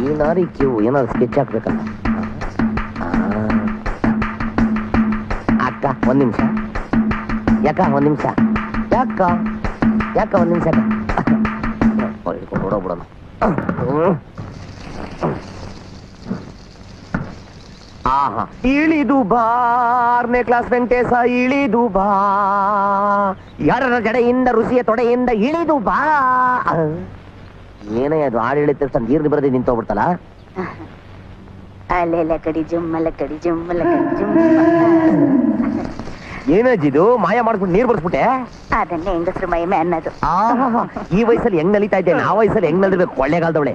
ಏನಾರು ಕ್ಯೂ ಏನಾದ್ರು ಸ್ಕೆಚ್ ಹಾಕ್ಬೇಕಲ್ಲ. ಅಕ್ಕ 1 ನಿಮಿಷ. ಯಾಕ 1 ನಿಮಿಷ? ಯಾಕ 1 ನಿಮಿಷ? ನೋಡೋಬಿಡೋಣ. ಆಹಾ, ಇಳಿದು ಬಾರ್ನೇ ಕ್ಲಾಸ್ ವೆಂಕಟೇಶ, ಇಳಿದು ಬಾ. ಯಾರ ಜಡೆಯಿಂದ ರುಚಿಯ ತೊಡೆಯಿಂದ ಇಳಿದು ಬಾ. ಏನೇ ಅದು ಹಾಡು ಹೇಳಿದ ತಕ್ಷಣ ನೀರ್ದು ಬರದೆ ನಿಂತೋಗ್ಬಿಡ್ತಲ್ಲ. ಅಲ್ಲೆಲ್ಲ ಕಡಿ ಜುಮ್ಮಲ ಕಡಿ ಜುಮ್ಮಲ ಕಡಿ ಜುಮ್ಮ. ಏನಜ್ಜಿದು ಮಾಯ ಮಾಡ್ಬಿಟ್ಟು ನೀರ್ ಬರ್ಸ್ಬಿಟ್ಟೆ? ಅದನ್ನೇ ಹೆಂಗಸ್ರು ಮೈಮೆ ಅನ್ನೋದು. ಈ ವಯಸ್ಸಲ್ಲಿ ಹೆಂಗ್ ನಲಿತಾ ಇದ್ದೇನೆ, ಆ ವಯಸ್ಸಲ್ಲಿ ಹೆಂಗ್ ನಲಿಬೇಕು ಕೊಳ್ಳೆಗಾಲದವಳೆ.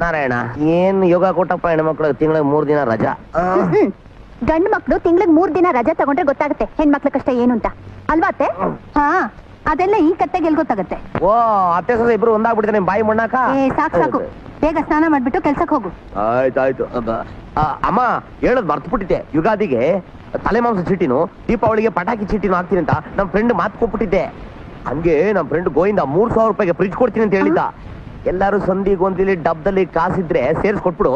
ನಾರಾಯಣ, ಏನ್ ಯೋಗ ಕೊಟ್ಟಪ್ಪ ಹೆಣ್ಮಕ್ಳು, ತಿಂಗಳಿಗೆ 3 ದಿನ ರಜಾ. ಗಂಡು ಮಕ್ಳು ತಿಂಗಳಿಗೆ 3 ದಿನ ರಜಾ ತಗೊಂಡ್ರೆ ಗೊತ್ತಾಗುತ್ತೆ ಹೆಣ್ಮಕ್ಳ ಕಷ್ಟ ಏನು ಅಂತ, ಅಲ್ವಾ ಅತ್ತೆ? ಹಾ, ಅದೆಲ್ಲ ಈ ಕತ್ತೆಗೆ ಎಲ್ಲಿ ಗೊತ್ತಾಗತ್ತೆ? ಓ, ಅತ್ತೆ ಸೊಸೆ ಇಬ್ರು ಒಂದಾಗ್ಬಿಡ್ತಾರೆ ನಿಮ್ ಬಾಯಿ ಮಣ್ಣಾಕ. ಸಾಕು, ಬೇಗ ಸ್ನಾನ ಮಾಡ್ಬಿಟ್ಟು ಕೆಲ್ಸಕ್ಕೆ ಹೋಗು. ಆಯ್ತಾಯ್ತು. ಅಮ್ಮ ಹೇಳದ್ ಮರ್ತ್ಬಿಟ್ಟಿದ್ದೆ, ಯುಗಾದಿಗೆ ತಲೆ ಮಾಂಸ ಚೀಟಿನು, ದೀಪಾವಳಿಗೆ ಪಟಾಕಿ ಚೀಟಿನು ಹಾಕ್ತೀನಿ ಅಂತ ನಮ್ ಫ್ರೆಂಡ್ ಮಾತು ಕೊಟ್ಬಿಟ್ಟಿದ್ದೆ. ಹಂಗೆ ನಮ್ ಫ್ರೆಂಡ್ ಗೋವಿಂದ 3000 ರೂಪಾಯಿಗೆ ಫ್ರಿಜ್ ಕೊಡ್ತೀನಿ ಅಂತ ಹೇಳಿದ್ದ. ಎಲ್ಲಾರು ಸಂದಿ ಗೊಂದಿಲಿ ಡಬ್ದಲ್ಲಿ ಕಾಸಿದ್ರೆ ಸೇರ್ಸ್ ಕೊಟ್ಬಿಡು,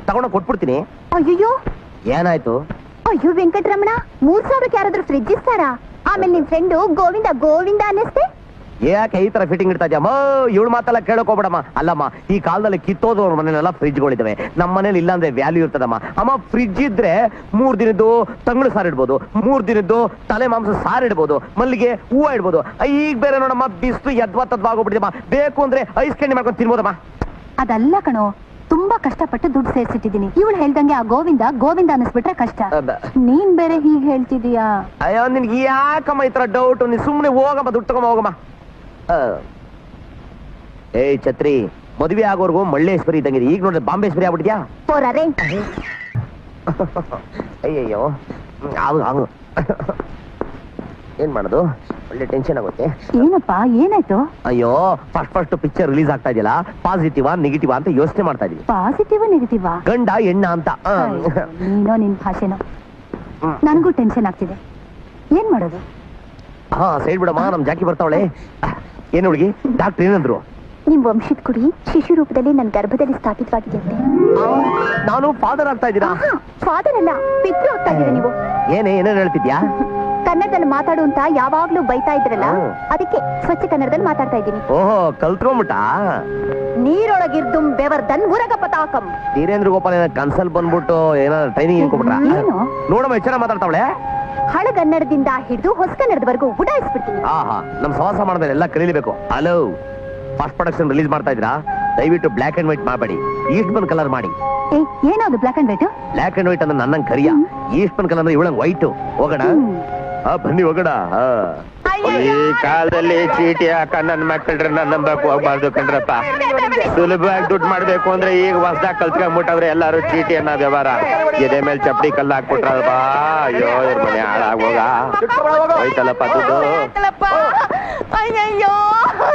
ತಗೊಂಡ ಕೊಟ್ಬಿಡ್ತೀನಿ. ಅಯ್ಯೋ, ಏನಾಯ್ತು? ಅಯ್ಯೋ ವೆಂಕಟರಮಣ, 3000ಕ್ಕೆ ಯಾರಾದ್ರೂ ಫ್ರಿಜ್ ಇಸ್ತಾರಾ? ಆಮೇಲೆ ನಿಮ್ ಫ್ರೆಂಡು ಗೋವಿಂದ ಗೋವಿಂದ ಅನ್ನಿಸ್ತೆ. ಯಾಕೆ ಈ ತರ ಫಿಟ್ಟಿಂಗ್ ಇಡ್ತಾ ಇದ್ಯಮ್ಮ? ಇವಳು ಮಾತೆಲ್ಲ ಕೇಳಕ್ ಹೋಗ್ಬೇಡಮ್ಮ. ಅಲ್ಲಮ್ಮ, ಈ ಕಾಲದಲ್ಲಿ ಕಿತ್ತೋದವ್ರ ಮನೆಯಲ್ಲ ಫ್ರಿಜ್ಗಳಿದಾವೆ, ನಮ್ಮ ಮನೇಲಿ ಇಲ್ಲ ಅಂದ್ರೆ ವ್ಯಾಲ್ಯೂ ಇರ್ತದಮ್ಮ. ಅಮ್ಮ, ಫ್ರಿಜ್ ಇದ್ರೆ 3 ದಿನದ್ದು ತಂಗಳು ಸಾರು ಇಡ್ಬೋದು, 3 ದಿನದ್ದು ತಲೆ ಮಾಂಸ ಸಾರು ಇಡ್ಬೋದು, ಮಲ್ಲಿಗೆ ಹೂವು ಇಡ್ಬೋದು. ಈಗ ಬೇರೆ ನೋಡಮ್ಮ, ಬಿಸ್ಲು ಯದ್ವಾಗೋಗ್ಬಿಟ್ಟಿದಮ್ಮ. ಬೇಕು ಅಂದ್ರೆ ಐಸ್ ಕ್ಯಾಂಡಿ ಮಾಡ್ಕೊಂಡು ತಿನ್ಬೋದಮ್ಮ. ಅದಲ್ಲ ಕಣೋ, ತುಂಬಾ ಕಷ್ಟಪಟ್ಟು ದುಡ್ಡು ಸೇರ್ಸಿಟ್ಟಿದ್ದೀನಿ. ಇವಳು ಹೇಳ್ದಂಗೆ ಆ ಗೋವಿಂದ ಗೋವಿಂದ ಅನ್ನಿಸ್ಬಿಟ್ರೆ ಕಷ್ಟ. ನೀನ್ ಬೇರೆ ಹೀಗ್ ಹೇಳ್ತಿದೀಯಾ? ಅಯ್ಯೋ, ನಿನ್ಗೆ ಯಾಕಮ್ಮ ಈ ತರ ಡೌಟ್? ನೀನ್ ಸುಮ್ನೆ ಹೋಗಮ್ಮ, ದುಡ್ಡು ತಗೊಂಬ ಹೋಗಮ್ಮ. ಏಯ್ ಛತ್ರಿ, ಮದುವೆ ಆಗೋರ್ಗು ಮಳ್ಳೇಶ್ವರಿ ಇದ್ದಂಗಿದೆ, ಈಗ ನೋಡ್ರೆ ಬಾಂಬೇಶ್ವರಿ ಆಗ್ಬಿಟ್ಟಿದ್ಯಾ? ಹೋರಾರೆ. ಅಯ್ಯಯ್ಯೋ, ಆಗು ಏನ್ ಮಾಡೋದು, ಒಳ್ಳೆ ಟೆನ್ಷನ್ ಆಗುತ್ತೆ. ಏನಪ್ಪ, ಏನಾಯ್ತು? ಅಯ್ಯೋ, ಫಸ್ಟ್ ಪಿಕ್ಚರ್ ರಿಲೀಸ್ ಆಗ್ತಾ ಇದೆಯಲ್ಲ, ಪಾಸಿಟಿವಾ ನೆಗೆಟಿವ್ ಅಂತ ಯೋಚನೆ ಮಾಡ್ತಾ ಇದೀವಿ. Positive negative? ಗಂಡ ಹೆಣ್ಣ ಅಂತ. ನೀನೋ ನಿನ್ ಭಾಷೆನೋ, ನನ್ಗೂ ಟೆನ್ಷನ್ ಆಗ್ತಿದೆ. ಏನ್ ಮಾಡೋದು? ಹಾ, ಸೈಡ್ ಬಿಡಮ್ಮ, ನಮ್ ಜಾಕಿ ಬರ್ತಾವಳೆ. ಏನ್ ಹುಡುಗಿ, ಡಾಕ್ಟರ್ ಏನಂದ್ರು? ನಿಮ್ ವಂಶದ ಕುಡಿ ಶಿಶು ರೂಪದಲ್ಲಿ ನನ್ನ ಗರ್ಭದಲ್ಲಿ ಸ್ಥಾಪಿತವಾಗಿದೆ ಅಂತೆ. ನಾನು ಫಾದರ್ ಆಗ್ತಾ ಇದ್ದೀರಾ? ಫಾದರ್ ಅಲ್ಲ, ಪಿತೃ ಆಗ್ತಾ ಇದ್ದೀರಾ ನೀವು. ಏನೇನ್ ಹೇಳ್ತಿದ್ಯಾ? ಕನ್ನಡದಲ್ಲಿ ಮಾತಾಡು ಅಂತ ಯಾವಾಗ್ಲೂ ಬೈತಾ ಇದ್ರಲ್ಲ, ಅದಕ್ಕೆ ಸ್ವಚ್ಛ ಕನ್ನಡದಲ್ಲಿ ಮಾತಾಡ್ತಾ ಇದ್ದೀನಿ. ಓಹೋ, ಕಲ್ತ್ಕೊಂಬಿಟ್ಟ. ನೀರೊಳಗಿರ್ದು ಬೆವರ್ದನ್ ಮುರಗ ಪತಾಕಂ. ವೀರೇಂದ್ರ ಗೋಪಾಲ್ ಕನ್ಸಲ್ ಬಂದ್ಬಿಟ್ಟು ಏನಾದ್ರು ಟ್ರೈನಿಂಗ್ ಇನ್ಕೊಬಿಟ್ರ? ನೋಡಮ್ಮ, ಹೆಚ್ಚನ ಮಾತಾಡ್ತಾವಳೆ. ಹಳಗನ್ನಡದಿಂದ ಹಿಡಿದು ಹೊಸಗನ್ನಡದವರೆಗೂ ಉಡಾಯಿಸ್ಬಿಡ್ತೀನಿ. ಆಹಾ, ನಮ್ ಸವಾಸ ಮಾಡಿದ್ರೆ ಎಲ್ಲ ಕಲೀಲೇಬೇಕು. ಹಲೋ, ಫಸ್ಟ್ ಪ್ರೊಡಕ್ಷನ್ ರಿಲೀಸ್ ಮಾಡ್ತಾ ಇದ್ರಾ? ದಯವಿಟ್ಟು ಬ್ಲಾಕ್ ಅಂಡ್ ವೈಟ್ ಮಾಡಬೇಡಿ, ಈಸ್ಟ್ ಕಲರ್ ಮಾಡಿ. ಏನದು black and white? Black and white ಅಂದ್ರೆ ನನ್ನಂಗ್ ಕರಿಯ, ಈಸ್ಟ್ ಕಲರ್ ಅಂದ್ರೆ ಇವಳಂಗ್ ವೈಟ್. ಹೋಗೋಣ, ಬನ್ನಿ ಹೋಗೋಣ. ಈ ಕಾಲದಲ್ಲಿ ಚೀಟಿ ಹಾಕ ನನ್ನ ಮಕ್ಕಳ್ರೆ ನನ್ನ ನಂಬಕ್ ಹೋಗ್ಬಾರ್ದು ಕಣ್ರಪ್ಪ. ಸುಲಭವಾಗಿ ದುಡ್ಡು ಮಾಡ್ಬೇಕು ಅಂದ್ರೆ ಈಗ ಹೊಸದಾಗ ಕಲ್ತ್ಕೊಂಡ್ಬಿಟ್ಟವ್ರೆ ಎಲ್ಲಾರು ಚೀಟಿಯನ್ನ ವ್ಯವಹಾರ. ಎದೆ ಮೇಲೆ ಚಪ್ಪಡಿ ಕಲ್ಲು ಹಾಕ್ಬಿಟ್ರಲ್ವಾ. ಅಯ್ಯೋ ಇವ್ರ ಮನೆ ಹಾಳಾಗೋಗ ಹೋಯ್ತಲ್ಲಪ್ಪ ದುಡ್ಡು. ಅಯ್ಯಯ್ಯೋ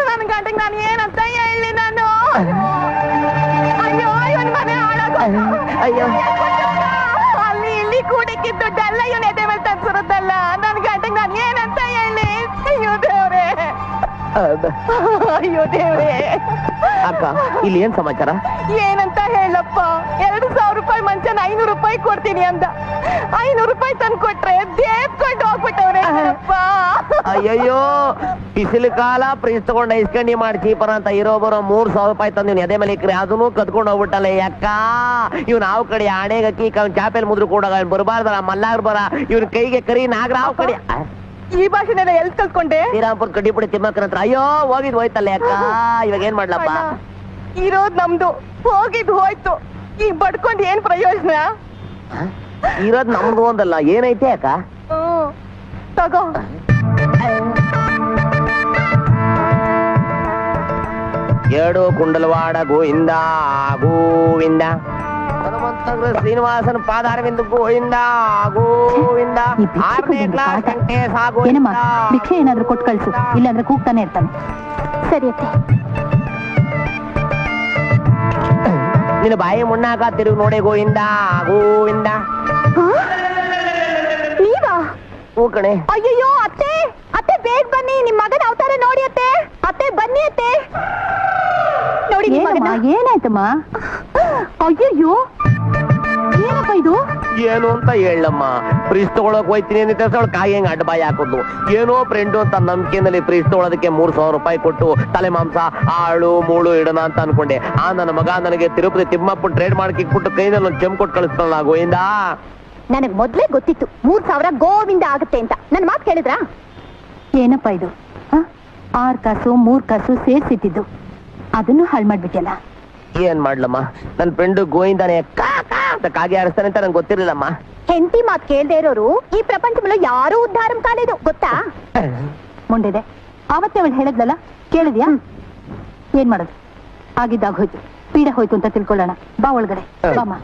ನನ್ ಗಂಟೆಗೆ ನಾನು ಏನಂತ ಹೇಳಿ ನಾನು. ಅಯ್ಯೋ ಇವನ್ ಮನೆ ಅಯ್ಯೋ ಅಲ್ಲಿ ಇಲ್ಲಿ ಕೂಡಿಕ್ಕಿದ ದುಡ್ಡೆಲ್ಲ ಇವನ್ ಎದೆ ಮೇಲೆ ತಗ್ಸಿರುತ್ತಲ್ಲ. ನನ್ ಗಂಟೆಗೆ ನಾನು ಏನಂತ ಹೇಳಿ. ಅಯ್ಯೋ ದೇವ್ರೆ, ಅಯ್ಯೋ ದೇವ್ರೆ. ಅಕ್ಕ ಇಲ್ಲಿ ಏನ್ ಸಮಾಚಾರ? ಏನಂತ ಹೇಳಪ್ಪ, 2,000 ರೂಪಾಯಿ ಮಂಚನ 500 ರೂಪಾಯಿ ಕೊಡ್ತೀನಿ ಅಂದ. 500 ರೂಪಾಯಿ ತಂದು ಕೊಟ್ರೆ ದೇವ್ಕೊಂಡು ಹೋಗ್ಬಿಟ್ಟವ್ರೆ. ಅಯ್ಯಯ್ಯೋ ಬಿಸಿಲು ಕಾಲ ಫ್ರಿಜ್ ತಗೊಂಡು ಐಸ್ಕಂಡಿ ಮಾಡಿ ಚೀಪರ ಅಂತ ಇರೋ ಬರೋ 3,000 ರೂಪಾಯಿ ತಂದು ಎದೆ ಮೇಲೆ ಇಕ್ರಿ ಅದನ್ನು ಕದ್ಕೊಂಡು ಹೋಗ್ಬಿಟ್ಟಲ್ಲ ಯಾಕ. ಇವ್ ನಾವು ಕಡೆ ಆಣೆಗಕ್ಕಿ ಚಾಪೆಲ್ ಮುದ್ರು ಕೂಡ ಬರಬಾರ್ದಲ್ಲ ಮಲ್ಲಾಗ್ರ ಬರ ಇವ್ನ ಕೈಗೆ ಕರಿ ನಾಗರ ಆ ಕಡೆ. ಈ ಭಾಷೆನೆಲ್ಲ ಎಲ್ಲಿ ಕಲ್ತ್ಕೊಂಡೆ? ಶ್ರೀರಾಮ್ಪುರ್ ಕಡ್ಡಿಪುಡಿ ತಿಮ್ಮಕ್ಕನ ಹತ್ರ. ಅಯ್ಯೋ ಹೋಗಿದ್ ಹೋಯ್ತಲ್ಲ ಯಾಕ. ಇವಾಗ ಏನ್ ಮಾಡ್ಲಪ್ಪ? ಇರೋದ್ ನಮ್ದು, ಹೋಗಿದ್ ಹೋಯ್ತು. ಈಗ ಬಡ್ಕೊಂಡ್ ಏನ್ ಪ್ರಯೋಜನ? ಇರೋದ್ ನಮ್ದು ಒಂದಲ್ಲ ಏನೈತೆ ಯಾಕ. ತಗೋ. ಎರಡು ಕುಂಡಲವಾಡ ಗೋವಿಂದ ಗೋವಿಂದ ಹನುಮಂತಗ್ರ ಶ್ರೀನಿವಾಸನ ಪಾದಾರವಿಂದ ಗೋವಿಂದ ಗೋವಿಂದ. ಏನಮ್ಮ ಭಿಕ್ಷೆ ಏನಾದ್ರೂ ಕೊಟ್ಟು ಕಳ್ಸು, ಇಲ್ಲಾಂದ್ರೆ ಕೂಗ್ತಾನೆ ಇರ್ತಾನೆ. ಸರಿ ಅತ್ತೆ. ನಿನ್ನ ಬಾಯಿ ಮುಣ್ಣಾಕ ತಿರುಗಿ ನೋಡೆ ಗೋವಿಂದ ಗೋವಿಂದ. ನೀವಾ? ಹೂ ಕಣೆ. ಅಯ್ಯಯ್ಯೋ ಅತ್ತೆ, ಅತ್ತೆ ಬೇಗ ಬನ್ನಿ, ನಿಮ್ ಮಗನ ಅವತಾರ ನೋಡಿ ಅತ್ತೆ. ಅತ್ತೆ ಬನ್ನಿ ಅತ್ತೆ, ನೋಡಿ ನಿಮ್ ಮಗನ. ಏನಾಯ್ತಮ್ಮ? ಅಯ್ಯಯ್ಯೋ ಏನಪ್ಪ ಇದು? ಏನು ಅಂತ ಹೇಳಮ್ಮ. ಫ್ರಿಜ್ ತಗೊಳಕ್ ಹೋಯ್ತೀನಿ ಅಂತ ಕಾಯಿ ಹೆಂಗ್ ಅಡ್ಡಬಾಯಿ ಹಾಕೋದು. ಏನೋ ಫ್ರೆಂಡು ಅಂತ ನಂಬಿಕೆನಲ್ಲಿ ಫ್ರಿಜ್ ತಗೊಳೋದಕ್ಕೆ 3,000 ರೂಪಾಯಿ ಕೊಟ್ಟು ತಲೆ ಮಾಂಸ ಆಳು ಮೂಳು ಇಡೋಣ ಅಂತ ಅನ್ಕೊಂಡೆ. ಆ ನನ್ನ ಮಗ ನನಗೆ ತಿರುಪತಿ ತಿಮ್ಮಪ್ಪ ಟ್ರೇಡ್ ಮಾಡ್ಕಿಕ್ಬಿಟ್ಟು ಕೈನಲ್ಲಿ ಒಂದು ಚೆಮ್ ಕೊಟ್ಟು ಕಳಿಸ್ತಾನಲ್ಲ ಗೋವಿಂದ. ನನಗ್ ಮೊದ್ಲೇ ಗೊತ್ತಿತ್ತು 3,000 ಗೋವಿಂದ ಆಗುತ್ತೆ ಅಂತ. ನನ್ ಮಾತು ಕೇಳಿದ್ರಾ? ಏನಪ್ಪ ಇದು? 6 ಕಾಸು 3 ಕಾಸು ಸೇರ್ಸಿಟ್ಟಿದ್ದು ಅದನ್ನು ಹಾಳು ಮಾಡ್ಬಿಟ್ಟಲ್ಲ. ಏನ್ ಮಾಡ್ಲಮ್ಮ, ನನ್ ಫ್ರೆಂಡು ಗೋವಿಂದಾನೆ ಅಂತ ಕಾಗೆ ಆರಿಸ್ತಾನೆ ಅಂತ ನಂಗೆ ಗೊತ್ತಿರ್ಲಿಲ್ಲಮ್ಮ. ಹೆಂಡತಿ ಮಾತು ಕೇಳ್ದೆ ಇರೋರು ಈ ಪ್ರಪಂಚದಲ್ಲೂ ಯಾರೂ ಉದ್ಧಾರಂ ಕಾಲೇದು ಗೊತ್ತಾ? ಮುಂಡಿದೆ ಆವತ್ತೇ ಅವಳು ಹೇಳಿದ್ಲಲ್ಲ, ಕೇಳಿದ್ಯಾ? ಏನ್ ಮಾಡೋದು? ಆಗಿದ್ದಾಗ ಹೋಯ್ತು, ಪೀಡೆ ಹೋಯ್ತು ಅಂತ ತಿಳ್ಕೊಳ್ಳೋಣ. ಬಾ ಒಳಗಡೆ ಬಾಮ್ಮ.